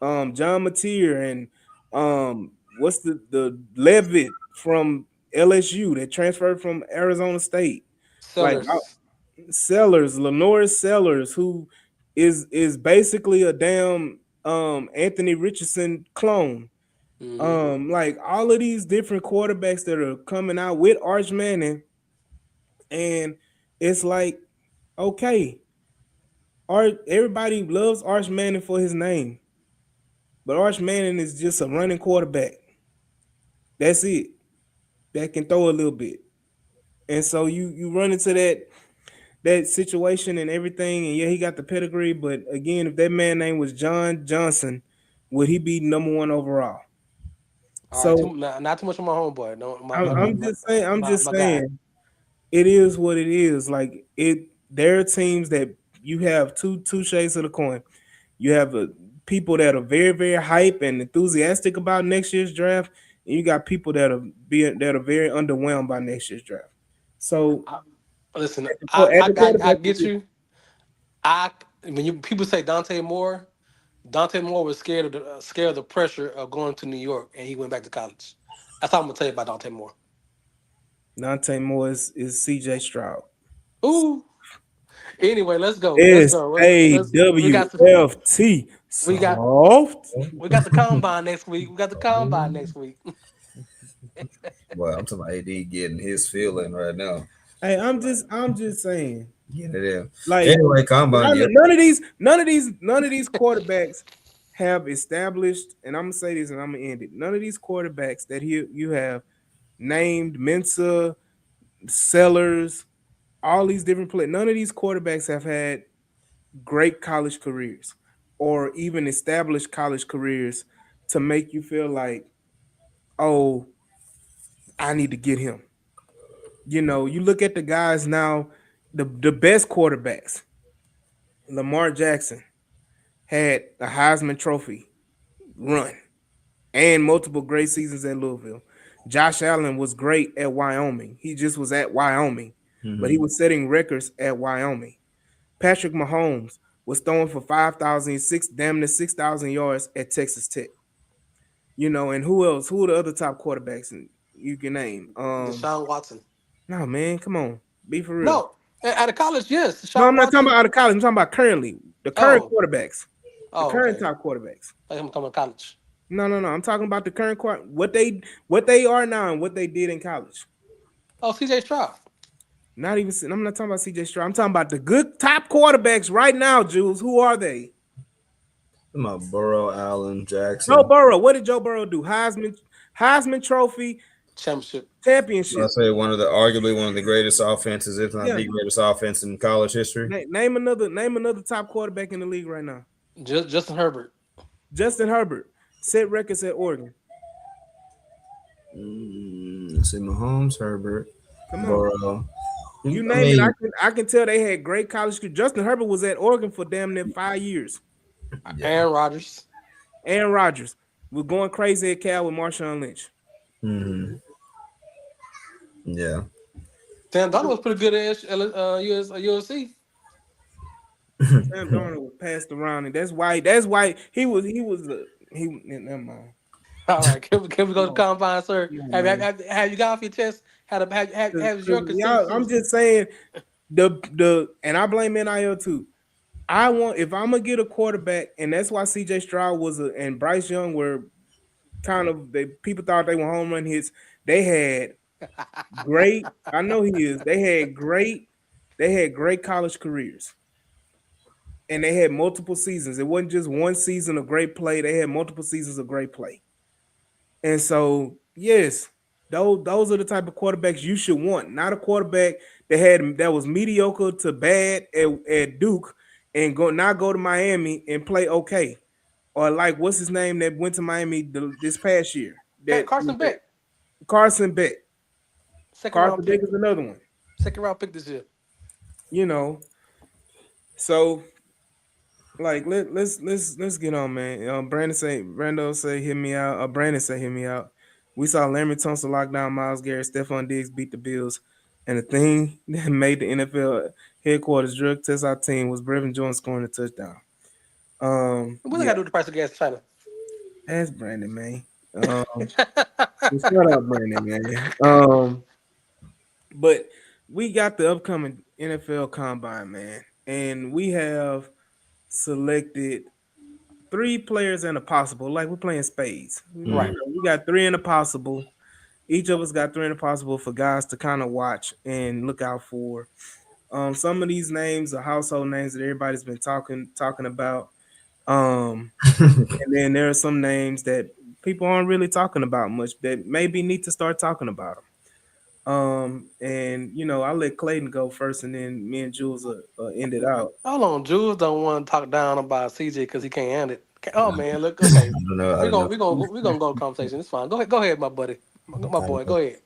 Speaker 3: John Mateer and what's the Levitt from LSU that transferred from Arizona State. Like
Speaker 5: Sellers.
Speaker 3: Sellers, Lenore Sellers, who is basically a damn Anthony Richardson clone.
Speaker 5: Hmm.
Speaker 3: Like all of these different quarterbacks that are coming out with Arch Manning, and it's like, okay, everybody loves Arch Manning for his name, but Arch Manning is just a running quarterback. That's it. That can throw a little bit. And so you run into that situation and everything, and yeah, he got the pedigree, but again, if that man name was John Johnson, would he be number one overall?
Speaker 5: All right,
Speaker 3: So
Speaker 5: not too much on my homeboy. No,
Speaker 3: I'm just saying,
Speaker 5: my guy.
Speaker 3: it is what it is. Like there are teams that you have two shades of the coin. You have people that are very very hype and enthusiastic about next year's draft, and you got people that are very underwhelmed by next year's draft. So
Speaker 5: I, listen,
Speaker 3: at the
Speaker 5: I
Speaker 3: quarterback
Speaker 5: get you. I when you people say Dante Moore was scared of the pressure of going to New York, and he went back to college. That's all I'm gonna tell you about Dante Moore.
Speaker 3: Dante Moore is CJ Stroud.
Speaker 5: Ooh. Anyway, let's go. Let's
Speaker 3: S
Speaker 5: go.
Speaker 3: A
Speaker 5: We
Speaker 3: W
Speaker 5: got some,
Speaker 3: F T.
Speaker 5: we got
Speaker 3: Soft.
Speaker 5: we got the combine next week. We got the combine next week.
Speaker 4: Well, I'm talking about AD getting his feeling right now.
Speaker 3: Hey, I'm just saying.
Speaker 4: Getting it in.
Speaker 3: Like
Speaker 4: Anyway, combine. Yep.
Speaker 3: none of these quarterbacks have established, and I'm gonna say this and I'm gonna end it. None of these quarterbacks that you have named Mensa, Sellers, all these different players. None of these quarterbacks have had great college careers or even established college careers to make you feel like, oh, I need to get him. You look at the guys now, the best quarterbacks. Lamar Jackson had a Heisman Trophy run and multiple great seasons at Louisville. Josh Allen was great at Wyoming. He just was at Wyoming, but he
Speaker 4: Mhm.
Speaker 3: was setting records at Wyoming. Patrick Mahomes was throwing for 5,000, damn near 6,000 yards at Texas Tech. And who else? Who are the other top quarterbacks you can name?
Speaker 5: Deshaun Watson.
Speaker 3: No, man, come on, be for real.
Speaker 5: No, out of college, yes,
Speaker 3: No,
Speaker 5: Deshaun
Speaker 3: I'm not talking
Speaker 5: Watson.
Speaker 3: about out of college. I'm talking about currently the current
Speaker 5: Oh,
Speaker 3: quarterbacks, the
Speaker 5: oh,
Speaker 3: current
Speaker 5: okay.
Speaker 3: top quarterbacks.
Speaker 5: Like I'm coming to college.
Speaker 3: No, no, no. I'm talking about the current what they are now and what they did in college.
Speaker 5: Oh, CJ Stroud.
Speaker 3: Not even. I'm not talking about CJ Stroud. I'm talking about the good top quarterbacks right now, Jules. Who are they?
Speaker 4: I'm about Burrow, Allen,
Speaker 3: Joe
Speaker 4: Jackson.
Speaker 3: Burrow. What did Joe Burrow do? Heisman Trophy
Speaker 5: Championship.
Speaker 4: I
Speaker 3: championship.
Speaker 4: say arguably one of the greatest offenses, if not
Speaker 3: Yeah.
Speaker 4: the greatest offense in college history.
Speaker 3: Name another top quarterback in the league right now.
Speaker 5: Justin Herbert.
Speaker 3: Justin Herbert set records at Oregon.
Speaker 4: Let's see, Mahomes, Herbert,
Speaker 3: Come on.
Speaker 4: Burrow.
Speaker 3: You
Speaker 4: I
Speaker 3: name it,
Speaker 4: mean,
Speaker 3: I can tell they had great college. Justin Herbert was at Oregon for damn near 5 years.
Speaker 4: yeah.
Speaker 5: Aaron Rodgers.
Speaker 3: Aaron Rodgers was going crazy at Cal with Marshawn Lynch.
Speaker 4: Mhm. Yeah.
Speaker 5: Sam Donald was pretty good at USC.
Speaker 3: Sam Darnold was passed around, and that's why he never mind.
Speaker 5: All right, can we go to combine, sir?
Speaker 3: Come on,
Speaker 5: Have,
Speaker 3: man.
Speaker 5: have you got off your chest? Have your
Speaker 3: Y'all, I'm
Speaker 5: consensus?
Speaker 3: just saying and I blame NIL too. If I'm gonna get a quarterback, and that's why CJ Stroud and Bryce Young were kind of people thought they were home run hits. They had great. I know he is. They had great college careers, and they had multiple seasons. It wasn't just one season of great play. They had multiple seasons of great play. And so, yes, those are the type of quarterbacks you should want. Not a quarterback that was mediocre to bad at Duke and go to Miami and play okay. Or like what's his name that went to Miami this past year?
Speaker 5: Carson Beck,
Speaker 3: Carson Beck.
Speaker 5: second round
Speaker 3: Carson Beck
Speaker 5: pick.
Speaker 3: is another one.
Speaker 5: Second round pick this year.
Speaker 3: So like let's get on, man. Brando say hit me out. Brandon say hit me out. We saw Larry Tunsil lock down Myles Garrett. Stephon Diggs beat the Bills, and the thing that made the NFL headquarters drug test our team was Brevin Jordan scoring a touchdown.
Speaker 5: What they
Speaker 3: Yeah,
Speaker 5: got to do with the price of gas in China?
Speaker 3: that's Brandon, man. Shut up, Brandon, man. But we got the upcoming NFL Combine, man, and we have selected three players in a possible. Like we're playing spades.
Speaker 4: Mm.
Speaker 5: Right.
Speaker 3: We got three in a possible. Each of us got three in a possible for guys to kind of watch and look out for. Some of these names are household names that everybody's been talking about. Um, and then there are some names that people aren't really talking about much that maybe need to start talking about them. And I'll let Clayton go first, and then me and Jules will end it out.
Speaker 5: Hold on, Jules don't want to talk down about CJ because he can't handle it. Oh man, look, okay.
Speaker 4: I don't know. I
Speaker 5: We're
Speaker 4: don't
Speaker 5: gonna
Speaker 4: know.
Speaker 5: we gonna we gonna go to conversation. It's fine. Go ahead, my buddy, my
Speaker 4: I don't
Speaker 5: boy.
Speaker 4: know.
Speaker 5: Go ahead.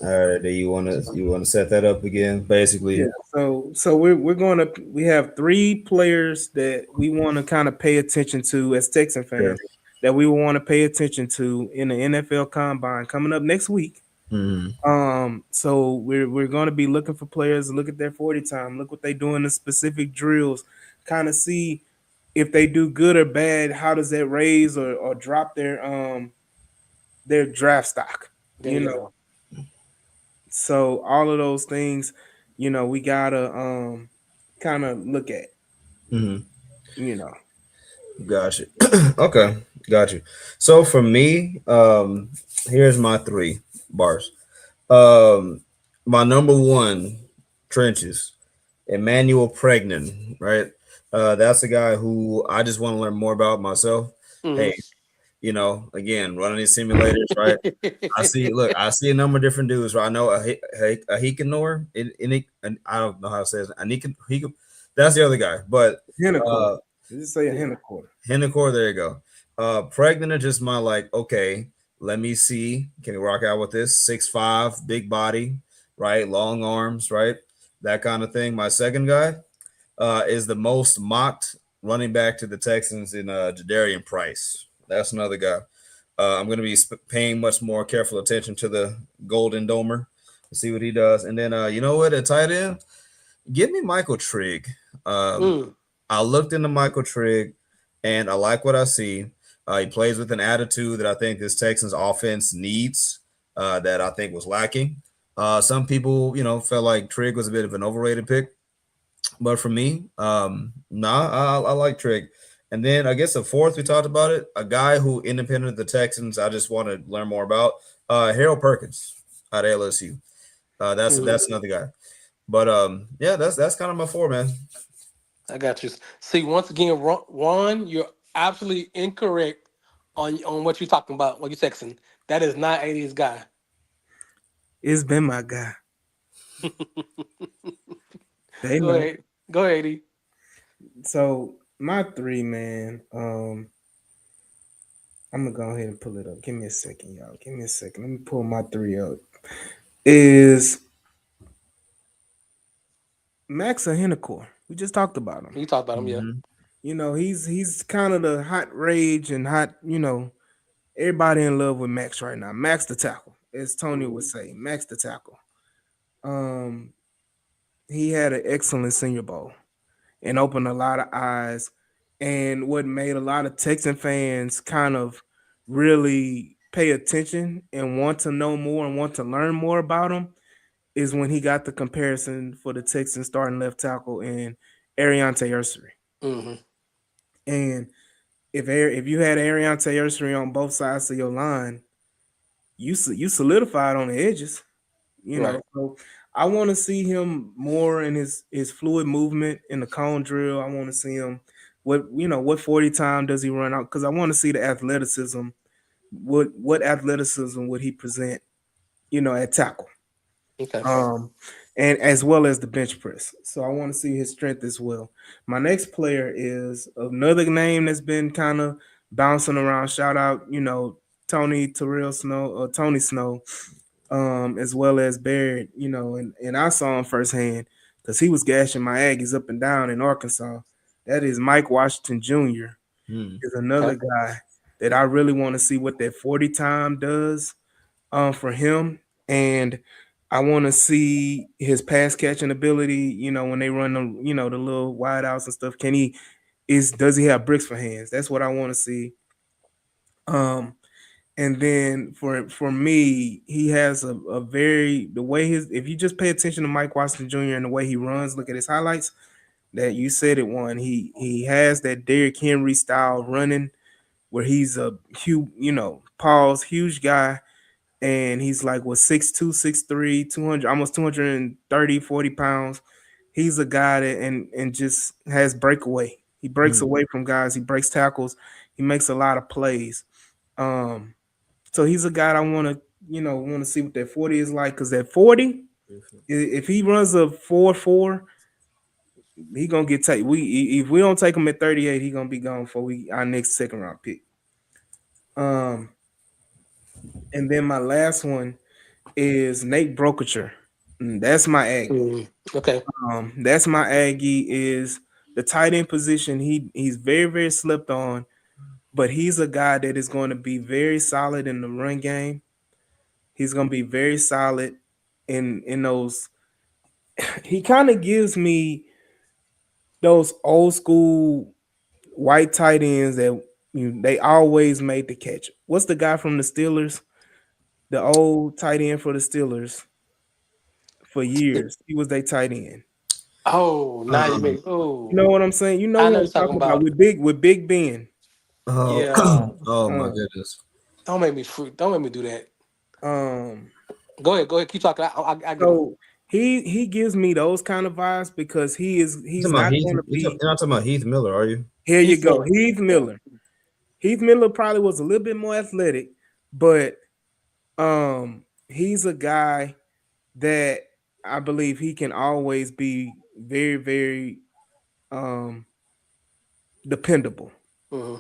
Speaker 4: All right, do you wanna set that up again?
Speaker 3: Yeah.
Speaker 4: Basically,
Speaker 3: So we have three players that we want to kind of pay attention to as Texan
Speaker 4: sure.
Speaker 3: fans, that we want to pay attention to in the NFL Combine coming up next week.
Speaker 4: Mm-hmm.
Speaker 3: So we're going to be looking for players, look at their 40 time, look what they do in the specific drills, kind of see if they do good or bad. How does that raise or drop their draft stock?
Speaker 5: There
Speaker 3: You
Speaker 5: you
Speaker 3: know,
Speaker 5: go.
Speaker 3: so all of those things, we gotta kind of look at.
Speaker 4: Mm-hmm.
Speaker 3: You know,
Speaker 4: Gotcha. Okay, got you. So for me, here's my three bars. Um, my number one, trenches. Emmanuel Pregnan, right? That's a guy who I just want to learn more about myself.
Speaker 5: Hmm.
Speaker 4: Hey, again, running these simulators, right? I see a number of different dudes. Right? I know a Hikanor, and I don't know how to say it. That's the other guy, but
Speaker 3: henna quarter.
Speaker 4: uh,
Speaker 3: Just say a
Speaker 5: Yeah.
Speaker 3: henna quarter.
Speaker 4: Hennecor, there you go. Pregnant are just my like, okay, let me see. Can he rock out with this? 6'5", big body, right? Long arms, right? That kind of thing. My second guy is the most mocked running back to the Texans in Jadarian Price. That's another guy. I'm going to be paying much more careful attention to the Golden Domer to see what he does. And then, you know what? At tight end, give me Michael Trigg. Um,
Speaker 5: Mm.
Speaker 4: I looked into Michael Trigg, and I like what I see. He plays with an attitude that I think this Texans offense needs, that I think was lacking. Some people, felt like Trigg was a bit of an overrated pick, but for me, I like Trigg. And then I guess the fourth, we talked about it, a guy who independent of the Texans, I just want to learn more about, Harold Perkins out of LSU.
Speaker 5: Hmm.
Speaker 4: That's another guy. But yeah, that's kind of my four, man.
Speaker 5: I got you. See, once again, Ron, you're absolutely incorrect on what you're talking about. What you're texting. That is not 80s guy.
Speaker 3: It's been my guy. They
Speaker 5: Go
Speaker 3: know.
Speaker 5: ahead. Go ahead, Eddie.
Speaker 3: So my three, man. I'm gonna go ahead and pull it up. Give me a second, y'all. Give me a second. Let me pull my three up. Is Max Ahenacor. We just talked about him.
Speaker 5: You talked about him, yeah.
Speaker 4: Mhm.
Speaker 3: He's kind of the hot rage and hot, everybody in love with Max right now. Max the tackle, as Tony would say. Max the tackle. Um, he had an excellent Senior Bowl and opened a lot of eyes. And what made a lot of Texan fans kind of really pay attention and want to know more and want to learn more about him is when he got the comparison for the Texans starting left tackle in Ariante Ursary.
Speaker 5: Hmm.
Speaker 3: And if you had Ariante Ursary on both sides of your line, you solidified on the edges.
Speaker 5: Right.
Speaker 3: So I want to see him more in his fluid movement in the cone drill. I want to see him what 40 time does he run out, because I want to see the athleticism. What athleticism would he present, at tackle?
Speaker 5: Okay.
Speaker 3: Um, and as well as the bench press. So I want to see his strength as well. My next player is another name that's been kind of bouncing around. Shout out, Tony Terrell Snow or Tony Snow, as well as Barrett, and I saw him firsthand because he was gashing my Aggies up and down in Arkansas. That is Mike Washington Jr.
Speaker 4: Hmm.
Speaker 3: is another
Speaker 5: Okay.
Speaker 3: guy that I really want to see what that 40 time does for him. And I want to see his pass catching ability, when they run them, the little wide outs and stuff. Does he have bricks for hands? That's what I want to see. Um, And then for me, he has a very the way his if you just pay attention to Mike Washington Jr. and the way he runs, look at his highlights. That you said it one. He has that Derrick Henry style running where he's a huge, Paul's huge guy, and he's like what 6'2", 6'3", 200, almost 230, 40 pounds. He's a guy that and just has breakaway. He breaks
Speaker 4: Mm.
Speaker 3: away from guys. He breaks tackles. He makes a lot of plays. Um, so he's a guy I want to see what that 40 is like because that 40, if he runs a 4.4, he gonna get take. If we don't take him at 38, he gonna be gone for our next second round pick. Um, and then my last one is Nate Brokature. That's my Aggie.
Speaker 5: Okay.
Speaker 3: That's my Aggie is the tight end position. He's very very slept on, but he's a guy that is going to be very solid in the run game. He's going to be very solid in those. He kind of gives me those old school white tight ends that they always made the catch. What's the guy from the Steelers? The old tight end for the Steelers for years. He was their tight end.
Speaker 5: Oh, now you
Speaker 4: Um,
Speaker 5: make.
Speaker 3: You
Speaker 5: Oh,
Speaker 3: know what I'm saying? You know
Speaker 5: I
Speaker 3: what
Speaker 5: know
Speaker 3: I'm
Speaker 5: you're talking
Speaker 3: talking about
Speaker 5: about.
Speaker 3: with Big Ben.
Speaker 4: oh,
Speaker 5: Yeah.
Speaker 4: oh my
Speaker 3: Uh,
Speaker 4: goodness.
Speaker 5: Don't make me fruit. Don't make me do that.
Speaker 3: um,
Speaker 5: Go ahead. Go ahead. Keep talking. I get him.
Speaker 3: so he gives me those kind of vibes because
Speaker 4: You
Speaker 3: he's
Speaker 4: talking about
Speaker 3: not
Speaker 4: Heath?
Speaker 3: going to be.
Speaker 4: You're not talking about Heath Miller, are you?
Speaker 3: Here you
Speaker 5: He's
Speaker 3: go,
Speaker 5: Miller.
Speaker 3: Heath
Speaker 5: Yeah.
Speaker 3: Miller. Heath Miller probably was a little bit more athletic, but he's a guy that I believe he can always be very, very um dependable.
Speaker 5: Hmm.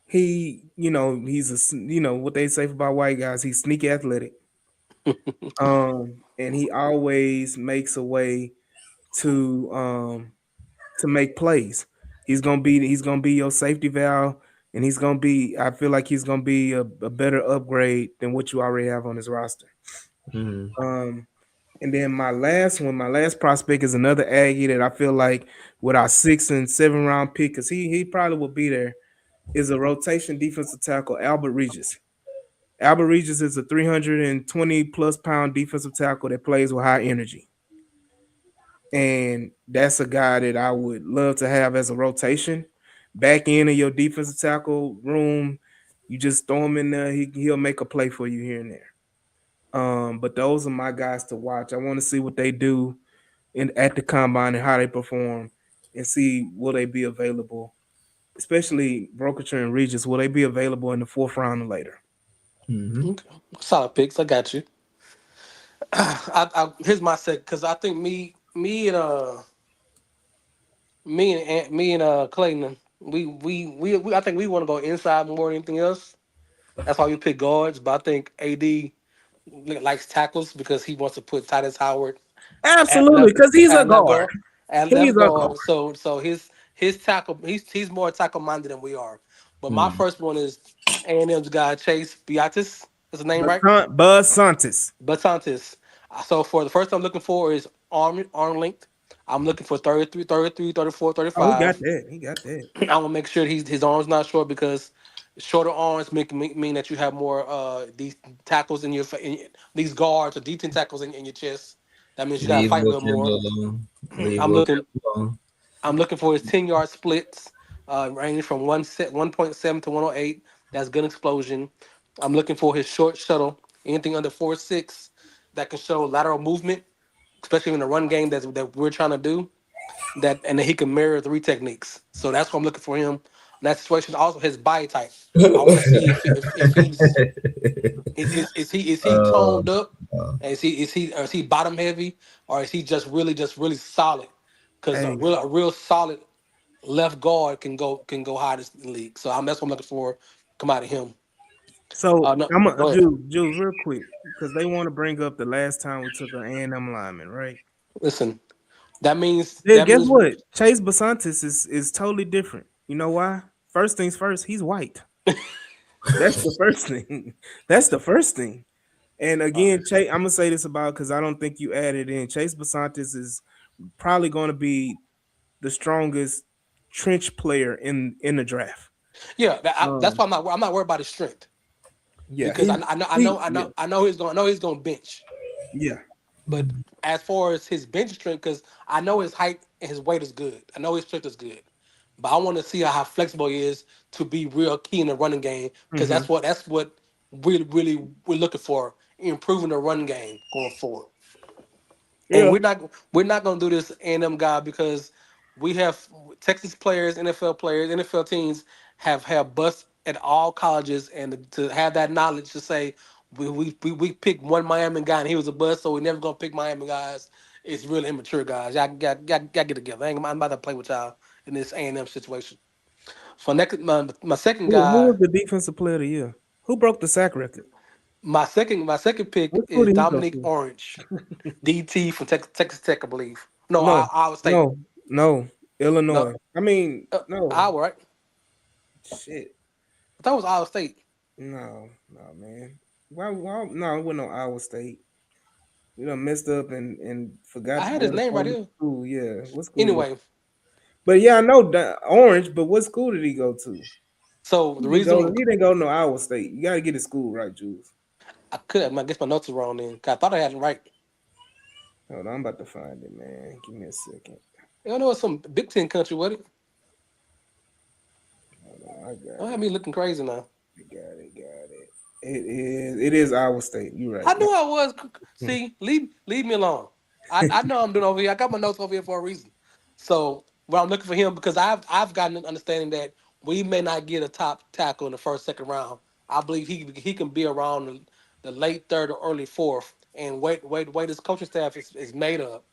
Speaker 3: He's what they say about white guys, he's sneaky athletic. And he always makes a way to make plays. He's gonna be your safety valve, and I feel like he's gonna be a better upgrade than what you already have on his roster.
Speaker 4: Mm.
Speaker 3: Um, and then my last prospect is another Aggie that I feel like with our 6 and 7 round pick, because he probably will be there, is a rotation defensive tackle, Albert Regis. Albert Regis is a 320 plus pound defensive tackle that plays with high energy. And that's a guy that I would love to have as a rotation. Back end of your defensive tackle room, you just throw him in there, he'll make a play for you here and there. But those are my guys to watch. I want to see what they do at the combine and how they perform and see will they be available, especially Brokature and Regis, will they be available in the fourth round or later?
Speaker 4: Hmm.
Speaker 5: Okay. Solid picks. I got you. Here's my set because I think me and Clayton. I think we want to go inside more than anything else. That's why we pick guards. But I think AD likes tackles because he wants to put Titus Howard at
Speaker 3: Absolutely,
Speaker 5: left
Speaker 3: because he's a
Speaker 5: at left
Speaker 3: guard.
Speaker 5: guard at
Speaker 3: He's
Speaker 5: left
Speaker 3: a guard.
Speaker 5: guard. So his tackle he's more tackle minded than we are. But my
Speaker 4: Mm.
Speaker 5: first one is A&M's guy Chase Beatis. Is the name right?
Speaker 3: Buzz Santis.
Speaker 5: Batantis. So for the first I'm looking for is arm length. I'm looking for 33, 33, 34,
Speaker 3: Oh, he got
Speaker 5: 35.
Speaker 3: that. He got that.
Speaker 5: I want to make sure his arms not short because shorter arms mean that you have more these tackles these guards or decent tackles in your chest. That means you gotta
Speaker 4: Leave
Speaker 5: fight a little
Speaker 4: Will
Speaker 5: more.
Speaker 4: alone. Leave
Speaker 5: I'm
Speaker 4: Will
Speaker 5: looking
Speaker 4: alone.
Speaker 5: I'm looking for his 10-yard splits, ranging from 1.7 to 108. That's good explosion. I'm looking for his short shuttle, anything under 4.6 that can show lateral movement, especially in the run game that we're trying to do. And then he can mirror three techniques. So that's what I'm looking for him in that situation. Also, his body type. I want to see if he's is he
Speaker 4: uh,
Speaker 5: toned up,
Speaker 4: uh,
Speaker 5: and is he bottom heavy, or is he just really solid? Because
Speaker 3: Hey,
Speaker 5: a real solid left guard can go high in the league. So that's what I'm looking for. Come out of him.
Speaker 3: so
Speaker 5: No,
Speaker 3: I'm
Speaker 5: go ahead.
Speaker 3: Jules, real quick, because they want to bring up the last time we took an A&M lineman, right?
Speaker 5: Listen, that means
Speaker 3: Then
Speaker 5: that
Speaker 3: guess
Speaker 5: means
Speaker 3: what? Chase Basantis is totally different. You know why? First things first, he's white. That's the first thing. That's the first thing. And again, Chase, I'm gonna say this about because I don't think you added in. Chase Basantis is probably going to be the strongest trench player in the draft.
Speaker 5: yeah. That's
Speaker 3: Um,
Speaker 5: why I'm not worried about his strength.
Speaker 3: Yeah,
Speaker 5: because I know he's gonna bench.
Speaker 3: yeah.
Speaker 5: But as far as his bench strength, because I know his height and his weight is good. I know his strength is good. But I want to see how flexible he is to be real key in the running game because
Speaker 3: Hmm.
Speaker 5: that's what we really we're looking for, improving the run game going forward. And
Speaker 3: Yeah.
Speaker 5: we're not gonna do this A&M guy because we have Texas players, NFL players, NFL teams have busts at all colleges, and to have that knowledge to say we picked one Miami guy and he was a bust, so we're never gonna pick Miami guys. It's really immature guys. Y'all got get together. I'm about to play with y'all in this A&M situation. For next, my second
Speaker 3: Who
Speaker 5: guy,
Speaker 3: was the defensive player of the year? Who broke the sack record?
Speaker 5: my second pick
Speaker 3: What school
Speaker 5: is
Speaker 3: did he go
Speaker 5: Dominic
Speaker 3: to?
Speaker 5: Orange, DT from Texas Tech, I believe. No,
Speaker 3: No,
Speaker 5: Iowa State.
Speaker 3: no.
Speaker 5: No,
Speaker 3: Illinois. I mean, no.
Speaker 5: Iowa, right?
Speaker 3: Shit.
Speaker 5: I thought it was Iowa State.
Speaker 3: No, man. Why? No, it wasn't no Iowa State. We done messed up and
Speaker 5: I
Speaker 3: forgot
Speaker 5: had his
Speaker 3: where the
Speaker 5: name right
Speaker 3: fuck
Speaker 5: here.
Speaker 3: school. Yeah, what school he go?
Speaker 5: Anyway,
Speaker 3: But yeah, I know Orange. But what school did he go to?
Speaker 5: so
Speaker 3: He
Speaker 5: the
Speaker 3: didn't go.
Speaker 5: reason
Speaker 3: He didn't go to Iowa State. You got to get his school right, Jules.
Speaker 5: I guess my notes are wrong then. 'Cause I thought I had it right.
Speaker 3: Hold on, I'm about to find it, man. Give me a second.
Speaker 5: You know, it's some Big Ten country with it.
Speaker 3: Hold on, I got
Speaker 5: Don't have
Speaker 3: it.
Speaker 5: me looking crazy now.
Speaker 3: I got it. Got it. It is. It is Iowa State. You're right.
Speaker 5: I knew I was. See, leave me alone. I know I'm doing over here. I got my notes over here for a reason. So, well, I'm looking for him because I've gotten an understanding that we may not get a top tackle in the first second round. I believe he can be around the late third or early fourth. And wait, his coaching staff is made up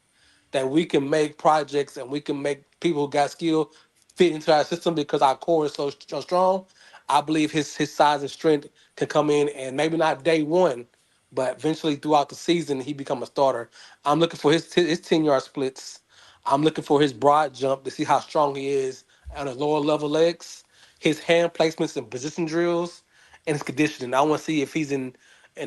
Speaker 5: that we can make projects and we can make people who got skill fit into our system because our core is so strong. I believe his size and strength can come in and maybe not day one, but eventually throughout the season he become a starter. I'm looking for his 10-yard splits. I'm looking for his broad jump to see how strong he is on his lower level legs, his hand placements and position drills, and his conditioning. I want to see if he's in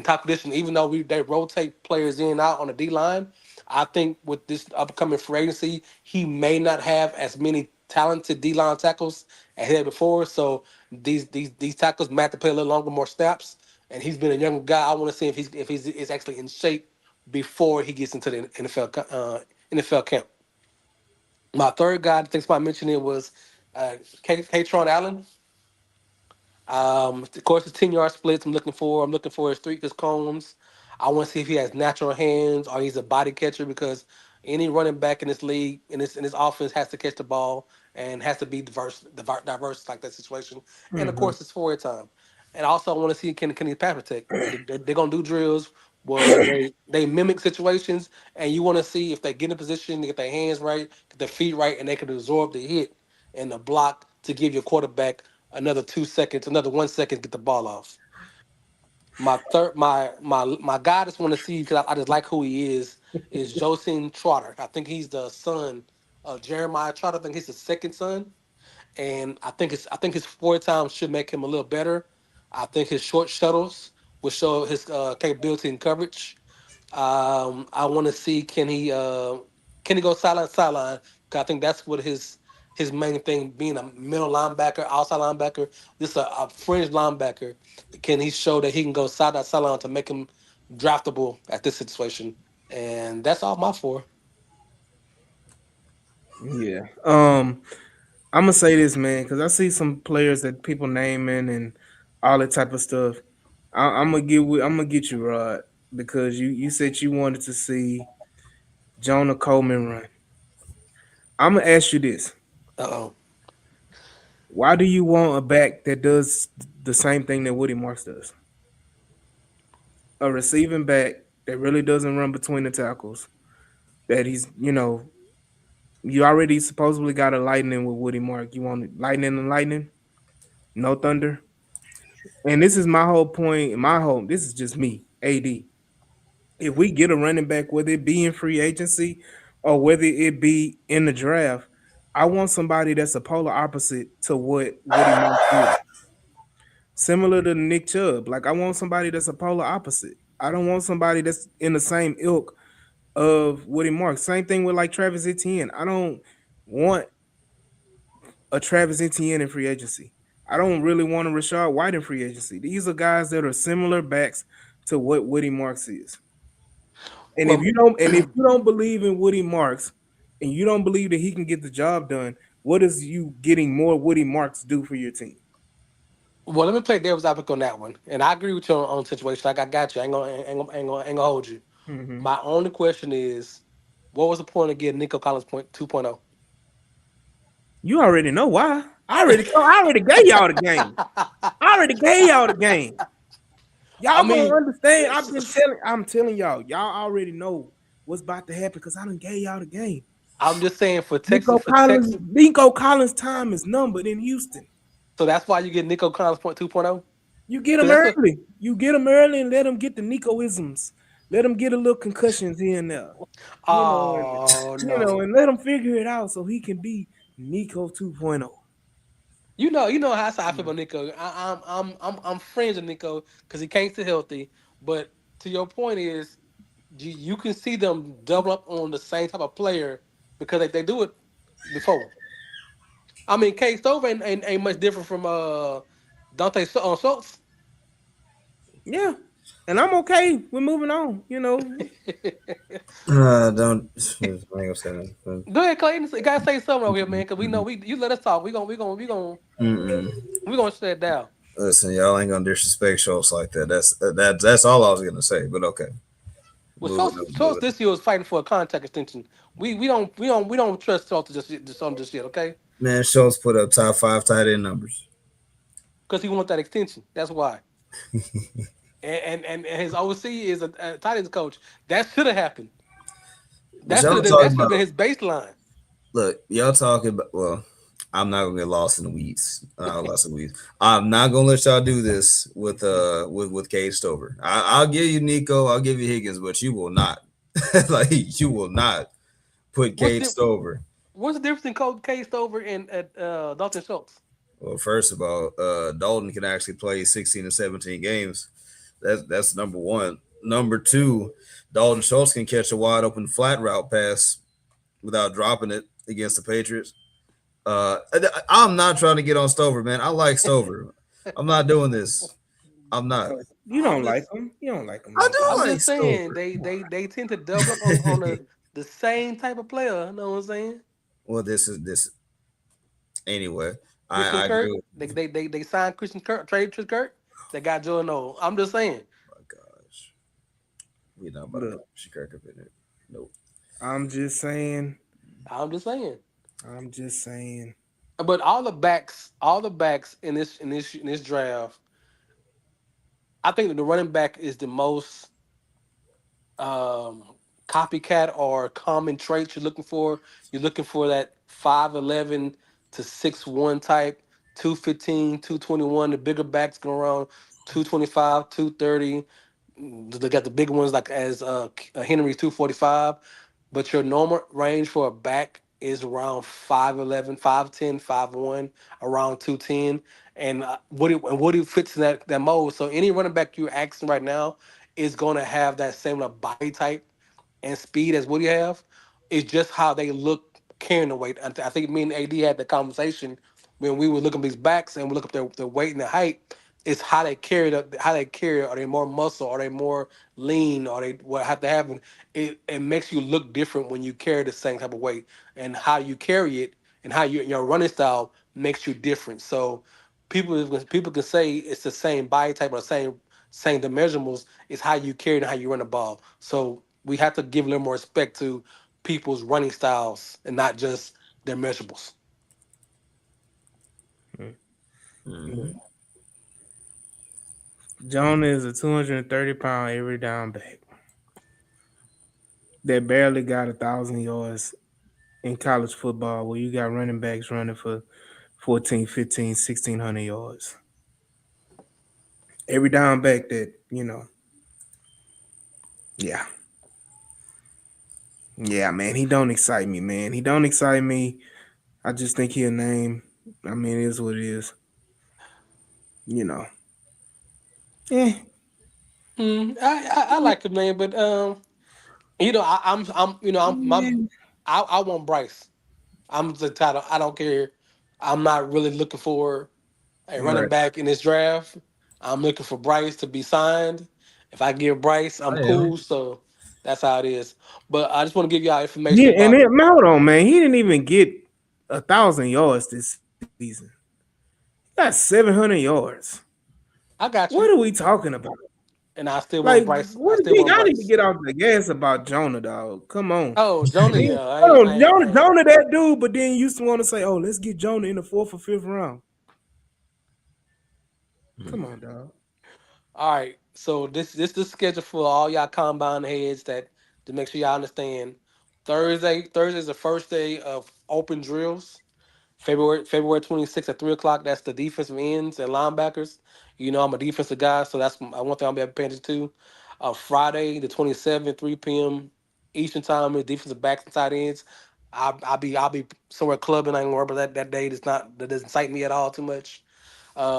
Speaker 5: top condition. Even though they rotate players in and out on the D line, I think with this upcoming free agency, he may not have as many talented D line tackles as he had before. So these tackles might have to play a little longer, more snaps. And he's been a younger guy. I want to see if he's is actually in shape before he gets into the NFL camp. My third guy, I think somebody mentioned it was Katron Allen. Of course, his 10-yard splits. I'm looking for his his cones. I want to see if he has natural hands or he's a body catcher because any running back in this league in this offense has to catch the ball and has to be diverse like that situation. And of
Speaker 3: Mm-hmm.
Speaker 5: course, it's forward time. And also, I want to see can he pass protect. They're gonna do drills where they mimic situations, and you want to see if they get in position, get their hands right, get their feet right, and they can absorb the hit and the block to give your quarterback another 2 seconds, another 1 second to get the ball off. My guy I just want to see because I just like who he is Josine Trotter. I think he's the son of Jeremiah Trotter. I think he's the second son, and I think his forward time should make him a little better. I think his short shuttles will show his capability in coverage. I want to see can he go sideline to sideline? 'Cause I think that's what his main thing being a middle linebacker, outside linebacker. This is a fringe linebacker. Can he show that he can go sideline to sideline to make him draftable at this situation? And that's all my four.
Speaker 3: Yeah. I'm gonna say this, man, because I see some players that people naming and all that type of stuff. I'm gonna get you, Rod, because you said you wanted to see Jonah Coleman run. I'm gonna ask you this:
Speaker 5: Uh oh.
Speaker 3: why do you want a back that does the same thing that Woody Marks does? A receiving back that really doesn't run between the tackles. That you already supposedly got a lightning with Woody Mark. You want lightning and lightning, no thunder. And this is my whole point. This is just me, AD. If we get a running back, whether it be in free agency or whether it be in the draft, I want somebody that's a polar opposite to what Woody Mark is. Similar to Nick Chubb. Like I want somebody that's a polar opposite. I don't want somebody that's in the same ilk of Woody Mark. Same thing with like Travis Etienne. I don't want a Travis Etienne in free agency. I don't really want a Rashad White in free agency. These are guys that are similar backs to what Woody Marks is.
Speaker 5: Well,
Speaker 3: And if you don't believe in Woody Marks, and you don't believe that he can get the job done, what does you getting more Woody Marks do for your team?
Speaker 5: well, let me play devil's advocate on that one, and I agree with you on the situation. Like I got you. I ain't gonna hold you.
Speaker 3: Hmm.
Speaker 5: My only question is, what was the point of getting Nico Collins point 2.0?
Speaker 3: You already know why. I already gave y'all the game. I already gave y'all the game.
Speaker 5: I
Speaker 3: Y'all gonna
Speaker 5: mean,
Speaker 3: understand. I'm telling y'all, y'all already know what's about to happen because I done gave y'all the game.
Speaker 5: I'm just saying for Texas,
Speaker 3: Nico Collins' time is numbered in Houston.
Speaker 5: so that's why you get Nico Collins point 2.0.
Speaker 3: You get
Speaker 5: Because
Speaker 3: him
Speaker 5: that's what.
Speaker 3: early. You get him early and let him get the Nicoisms. Let him get a little concussions here and there.
Speaker 5: Oh no.
Speaker 3: And let him figure it out so he can be Nico 2.0.
Speaker 5: You know how I feel about Nico. I'm friends with Nico because he can't stay healthy. But to your point is, you can see them double up on the same type of player because they do it before. I mean, K Stover ain't much different from Dante Schultz.
Speaker 3: Yeah. And I'm okay with moving on.
Speaker 4: Don't. I ain't gonna say nothing.
Speaker 5: Go ahead, Clayton. You gotta say something over here, man, because we know we you let us talk.
Speaker 4: Mm-mm.
Speaker 5: We gonna shut it down.
Speaker 4: Listen, y'all ain't gonna disrespect shows like that. That's all I was gonna say. But okay,
Speaker 5: Well,
Speaker 4: moving on,
Speaker 5: Schultz
Speaker 4: moving.
Speaker 5: this year was fighting for a contract extension. We don't trust Schultz just on this yet, okay?
Speaker 4: Man, Schultz put up top five tight end numbers.
Speaker 5: Because he want that extension. That's why. And his OC is a tight ends coach. That should have happened.
Speaker 4: But
Speaker 5: That should
Speaker 4: y'all
Speaker 5: have been that
Speaker 4: talking
Speaker 5: should have
Speaker 4: about
Speaker 5: been his baseline.
Speaker 4: look, y'all talking about well, I'm not gonna get lost in the weeds. Lost in the weeds. I'm not gonna let y'all do this with Cade Stover. I'll give you Nico, I'll give you Higgins, but you will not like you will not put
Speaker 5: What's
Speaker 4: Cade
Speaker 5: the
Speaker 4: Stover.
Speaker 5: what's the difference in Coach K Stover and Dalton Schultz?
Speaker 4: Well, first of all, Dalton can actually play 16 and 17 games. That's number one. Number two, Dalton Schultz can catch a wide open flat route pass without dropping it against the Patriots. I'm not trying to get on Stover, man. I like Stover. I'm not doing this. I'm not.
Speaker 3: You
Speaker 5: I'm
Speaker 3: don't like
Speaker 5: just
Speaker 3: him. You don't like him
Speaker 4: I
Speaker 3: like
Speaker 4: do
Speaker 5: I'm
Speaker 3: that.
Speaker 4: like
Speaker 5: just saying
Speaker 4: Stover.
Speaker 5: they tend to double up on the same type of player. You know what I'm saying?
Speaker 4: Well, this anyway.
Speaker 5: Christian
Speaker 4: I agree.
Speaker 5: Kirk.
Speaker 4: With,
Speaker 5: They signed Christian Kirk, traded Christian Kirk. They got Joe No. I'm just saying.
Speaker 4: oh my gosh, we're not about to
Speaker 3: Look,
Speaker 4: put Chicago in it. Nope.
Speaker 3: I'm just saying.
Speaker 5: I'm just saying.
Speaker 3: I'm just saying.
Speaker 5: But all the backs in this draft, I think that the running back is the most um, copycat or common traits you're looking for. You're looking for that 5'11" to 6'1" type, 215, 221. The bigger backs go around 225, 230. They got the big ones like as Henry 245. But your normal range for a back is around 5'11", 5'10", 5'1", around 210. And Woody fits in that mold. So any running back you're asking right now is going to have that similar body type and speed as Woody have. It's just how they look carrying the weight. I think me and AD had the conversation when we were looking at these backs and we look up their weight and their height. It's how they carry how they carry. Are they more muscle? Are they more lean? Are they what have to have? It makes you look different when you carry the same type of weight, and how you carry it and how your running style makes you different. So people can say it's the same body type or the measurables. It's how you carry it and how you run the ball. So we have to give a little more respect to people's running styles and not just their measurables.
Speaker 4: Mm-hmm.
Speaker 3: Jonah is a 230-pound every down back that barely got 1,000 yards in college football, where you got running backs running for 14, 15, 1,600 yards. Every down back that, yeah. Yeah, man, he don't excite me, man. He don't excite me. I just think he a name. I mean, it is what it is. You know. Eh.
Speaker 5: I like him, man, but I'm
Speaker 3: Yeah.
Speaker 5: I want Bryce. I'm the title. I don't care. I'm not really looking for. a running
Speaker 3: Right.
Speaker 5: back in this draft. I'm looking for Bryce to be signed. If I get Bryce, I'm
Speaker 4: I am.
Speaker 5: cool. So that's how it is. But I just want to give y'all information
Speaker 3: Yeah, and
Speaker 5: about.
Speaker 3: then, man, hold on, man. He didn't even get 1,000 yards this season. He got 700 yards.
Speaker 5: I got
Speaker 3: What
Speaker 5: you,
Speaker 3: are we talking about?
Speaker 5: and I still
Speaker 3: Like,
Speaker 5: want Bryce. I
Speaker 3: what?
Speaker 5: still
Speaker 3: We
Speaker 5: want
Speaker 3: gotta
Speaker 5: Bryce.
Speaker 3: get off the gas about Jonah, dog. Come on.
Speaker 5: Oh, Jonah,
Speaker 3: Hold
Speaker 5: yeah, I
Speaker 3: on,
Speaker 5: ain't man.
Speaker 3: Jonah, that dude. But then you used to want to say, "Oh, let's get Jonah in the fourth or fifth round." Come on, dog.
Speaker 5: All right, so this the schedule for all y'all combine heads that to make sure y'all understand. Thursday is the first day of open drills. February 26th at 3 o'clock. That's the defensive ends and linebackers. You know I'm a defensive guy, so that's one thing I'll be paying attention to. Friday the 27th, 3 p.m. Eastern time is defensive backs and tight ends. I'll be somewhere clubbing. I ain't worried about that day. That doesn't excite me at all too much.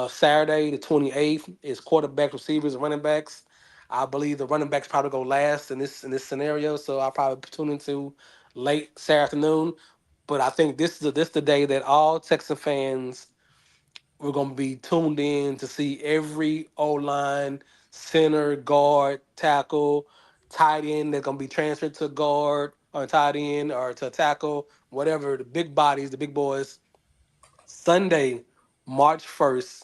Speaker 5: Saturday, the 28th, is quarterback, receivers, and running backs. I believe the running backs probably go last in this scenario, so I'll probably tune into late Saturday afternoon. But I think this the day that all Texan fans we're gonna be tuned in to see every O line, center, guard, tackle, tight end. They're gonna be transferred to guard or tight end or to tackle, whatever. The big bodies, the big boys. Sunday, March 1st,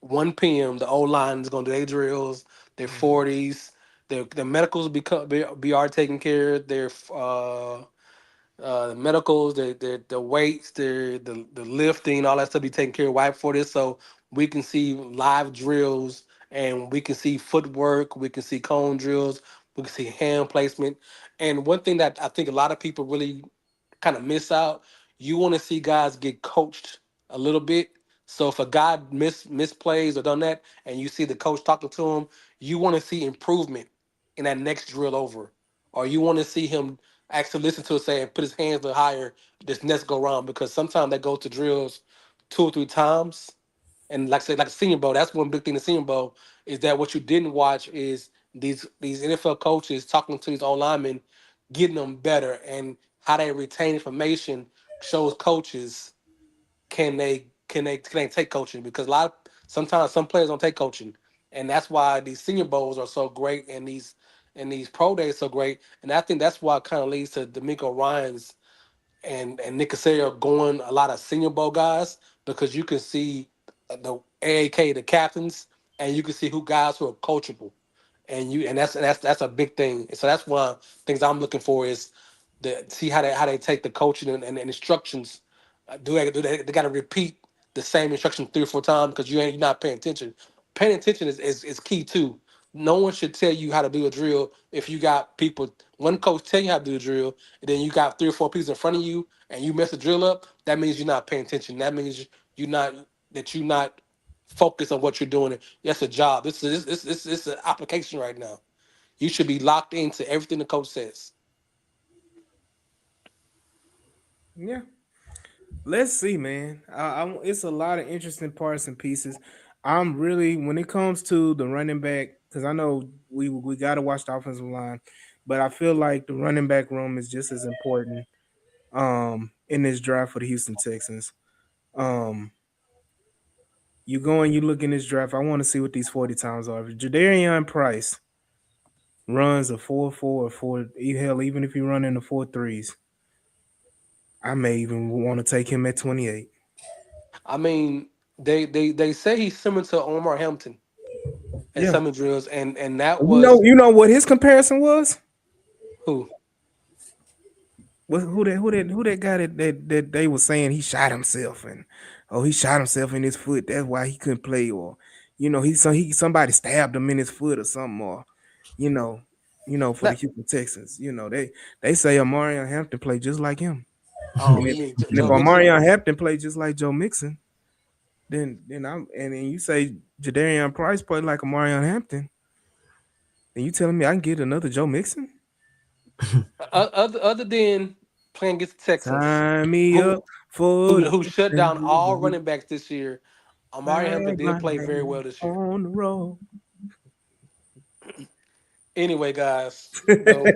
Speaker 5: 1 p.m. The O line is gonna do their drills, their
Speaker 3: Mhm.
Speaker 5: 40s, their medicals be are taken care of. Their the medicals, the weights, the lifting, all that stuff be taken care of right for this. So we can see live drills and we can see footwork, we can see cone drills, we can see hand placement. And one thing that I think a lot of people really kind of miss out, you want to see guys get coached a little bit. So if a guy misplays or done that, and you see the coach talking to him, you want to see improvement in that next drill over, or you want to see him actually listen to it, say, and put his hands a little higher this next go round, because sometimes that goes to drills 2 or 3 times. And like I said, like a Senior Bowl, that's one big thing. The Senior Bowl is that what you didn't watch is these NFL coaches talking to these old linemen, getting them better, and how they retain information shows coaches can they take coaching, because sometimes some players don't take coaching, and that's why these Senior Bowls are so great and these pro days so great, and I think that's why it kind of leads to D'Amico Ryan's and Nick Casario going a lot of Senior Bowl guys, because you can see the AAK, the captains, and you can see who guys who are coachable, and that's a big thing. So that's one of the things I'm looking for is the see how they take the coaching and instructions. They got to repeat the same instruction 3 or 4 times, because you're not paying attention. Paying attention is key too. No one should tell you how to do a drill if you got people. One coach tell you how to do a drill, and then you got 3 or 4 people in front of you, and you mess the drill up. That means you're not paying attention. That means you're not focused on what you're doing. That's a job. This is an application right now. You should be locked into everything the coach says.
Speaker 3: Yeah. Let's see, man. It's a lot of interesting parts and pieces. I'm really, when it comes to the running back, because I know we got to watch the offensive line, but I feel like the running back room is just as important in this draft for the Houston Texans. Um, you go and you look in this draft. I want to see what these 40 times are. If Jadarian Price runs a 4.4 or 4, hell, even if he run in the 4.3s, I may even want to take him at 28.
Speaker 5: I mean, they say he's similar to Omar Hampton at
Speaker 3: Yeah.
Speaker 5: Summit Drills, and that
Speaker 3: You
Speaker 5: was
Speaker 3: know what his comparison was?
Speaker 5: who.
Speaker 3: Who that guy that they were saying he shot himself, and oh, he shot himself in his foot. That's why he couldn't play, or somebody stabbed him in his foot or something, or you know, for the
Speaker 5: Not,
Speaker 3: Houston Texans. They say Omarion Hampton played just like him.
Speaker 5: oh,
Speaker 3: And
Speaker 5: you
Speaker 3: if
Speaker 5: mean
Speaker 3: and if
Speaker 5: Joe Mixon?
Speaker 3: Omarion Hampton played just like Joe Mixon, then you say Jadarian Price played like Omarion Hampton, then you telling me I can get another Joe Mixon?
Speaker 5: Other than playing against the Texans,
Speaker 3: Sign me
Speaker 5: who
Speaker 3: up for
Speaker 5: who
Speaker 3: the
Speaker 5: who shut down all
Speaker 3: Texans.
Speaker 5: running backs this year, Amari Hampton
Speaker 3: Flag my
Speaker 5: did play very well
Speaker 3: name
Speaker 5: this year.
Speaker 3: on the road.
Speaker 5: Anyway, guys, though,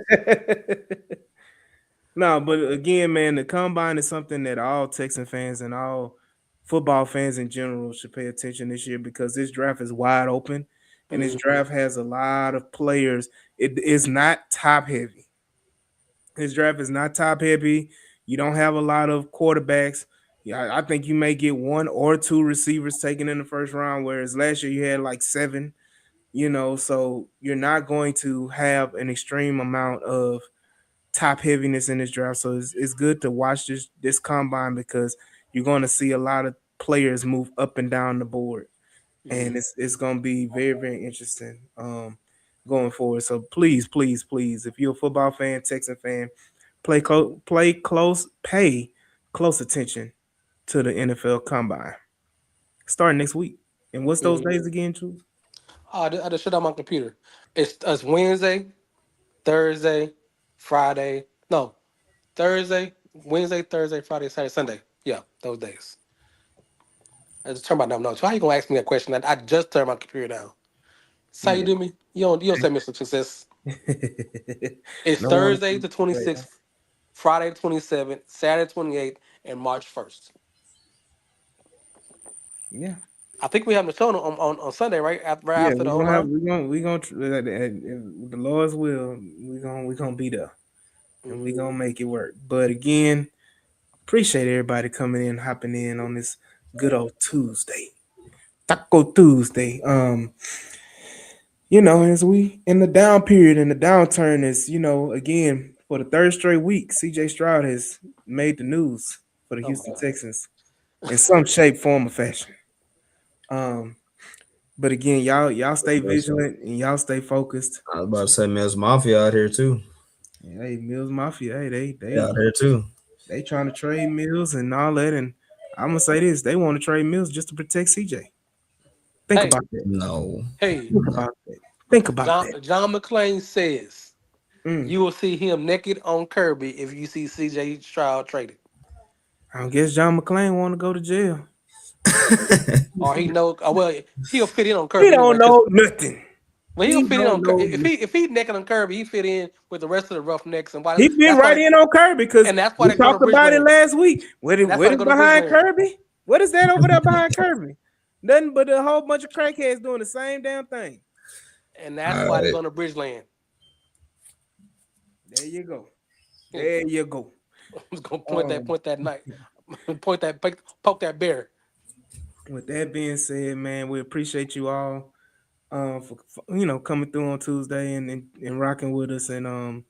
Speaker 3: No, but again, man, the combine is something that all Texan fans and all football fans in general should pay attention this year because this draft is wide open and this draft has a lot of players. It is not top heavy. This draft is not top heavy. You don't have a lot of quarterbacks. Yeah, I think you may get one or two receivers taken in the first round, whereas last year you had like seven. So you're not going to have an extreme amount of top heaviness in this draft. So it's good to watch this combine because you're going to see a lot of players move up and down the board, and it's going to be very, very interesting going forward. So please, please, please, if you're a football fan, Texan fan, pay close attention to the NFL Combine starting next week. And what's those days again, True?
Speaker 5: I just shut down my computer. It's Wednesday, Thursday, Friday. No, Wednesday, Thursday, Friday, Saturday, Sunday. Yeah, those days. I just turned my damn notes. Why you gonna ask me that question? I just turned my computer down. That's how you do me. You don't say Mr. Success. It's
Speaker 3: No one-
Speaker 5: Thursday the 26th, Friday the 27th, Saturday 28th, and March 1st.
Speaker 3: Yeah.
Speaker 5: I think we have the show on Sunday, right? After
Speaker 3: Yeah,
Speaker 5: the
Speaker 3: we're
Speaker 5: O-line.
Speaker 3: gonna the Lord's will, we're gonna be there. And we're gonna make it work. But again, appreciate everybody coming in, hopping in on this good old Tuesday. Taco Tuesday. As we in the down period and the downturn is, again, for the third straight week, CJ Stroud has made the news for the Houston Texans in some shape, form, or fashion. But again, y'all stay vigilant and y'all stay focused.
Speaker 4: I was about to say Mills Mafia out here too.
Speaker 3: Hey, Mills Mafia, hey, they
Speaker 4: out here too.
Speaker 3: They trying to trade Mills and all that, and I'm gonna say this: they want to trade Mills just to protect CJ. Think about that.
Speaker 4: No.
Speaker 5: Hey,
Speaker 3: think about that.
Speaker 5: John McClain says you will see him naked on Kirby if you see CJ Stroud traded.
Speaker 3: I guess John McClain want to go to jail.
Speaker 5: Or he know he'll fit in on Kirby.
Speaker 3: He don't know nothing.
Speaker 5: Well, he'll fit in on Kirby. If he naked on Kirby, he fit in with the rest of the Roughnecks and why
Speaker 3: he fit right in on Kirby because
Speaker 5: and that's why
Speaker 3: we talked about it last week. What is behind Kirby? What is that over there behind Kirby? Nothing but a whole bunch of crackheads doing the same damn thing.
Speaker 5: And that's why they're going to Bridgeland.
Speaker 3: There you go. There you go.
Speaker 5: I was gonna poke that bear.
Speaker 3: With that being said, man, we appreciate you all for coming through on Tuesday and rocking with us and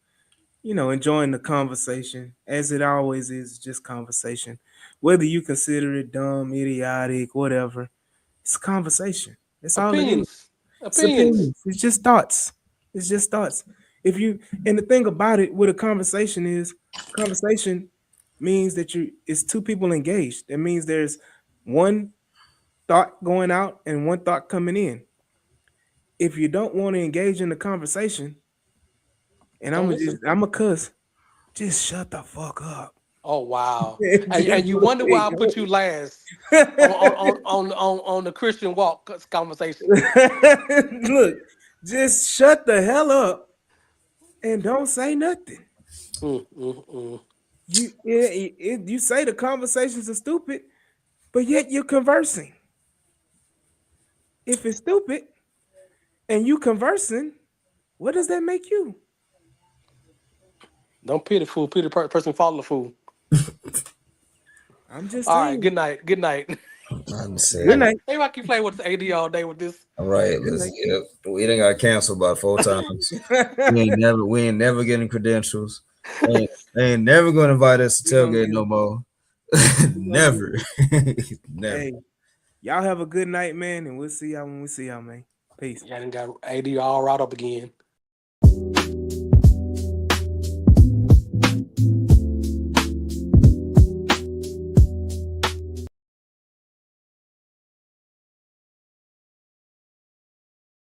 Speaker 3: enjoying the conversation as it always is, just conversation. Whether you consider it dumb, idiotic, whatever, it's a conversation. It's all it is. Opinions. It's just thoughts. It's just thoughts. And the thing about it with a conversation is conversation means that it's two people engaged. That means there's one thought going out and one thought coming in. If you don't want to engage in the conversation, and I'm a cuss, just shut the fuck up.
Speaker 5: Oh wow! and you wonder why I put you last on the Christian walk conversation.
Speaker 3: Look, just shut the hell up and don't say nothing. You say the conversations are stupid, but yet you're conversing. If it's stupid and you conversing, what does that make you?
Speaker 5: Don't pity the fool. Pity the person follow the fool.
Speaker 3: I'm just
Speaker 5: all
Speaker 3: saying.
Speaker 5: Right. Good night. Good night.
Speaker 4: I'm saying.
Speaker 3: Good night.
Speaker 5: Maybe I keep playing with the AD all day with this.
Speaker 4: All right, we done got canceled about 4 times. we ain't never getting credentials. They ain't never gonna invite us to tailgate no more. Never. Never.
Speaker 3: Hey, y'all have a good night, man, and we'll see y'all when we see y'all, man. Peace.
Speaker 5: Y'all done got AD all right up again.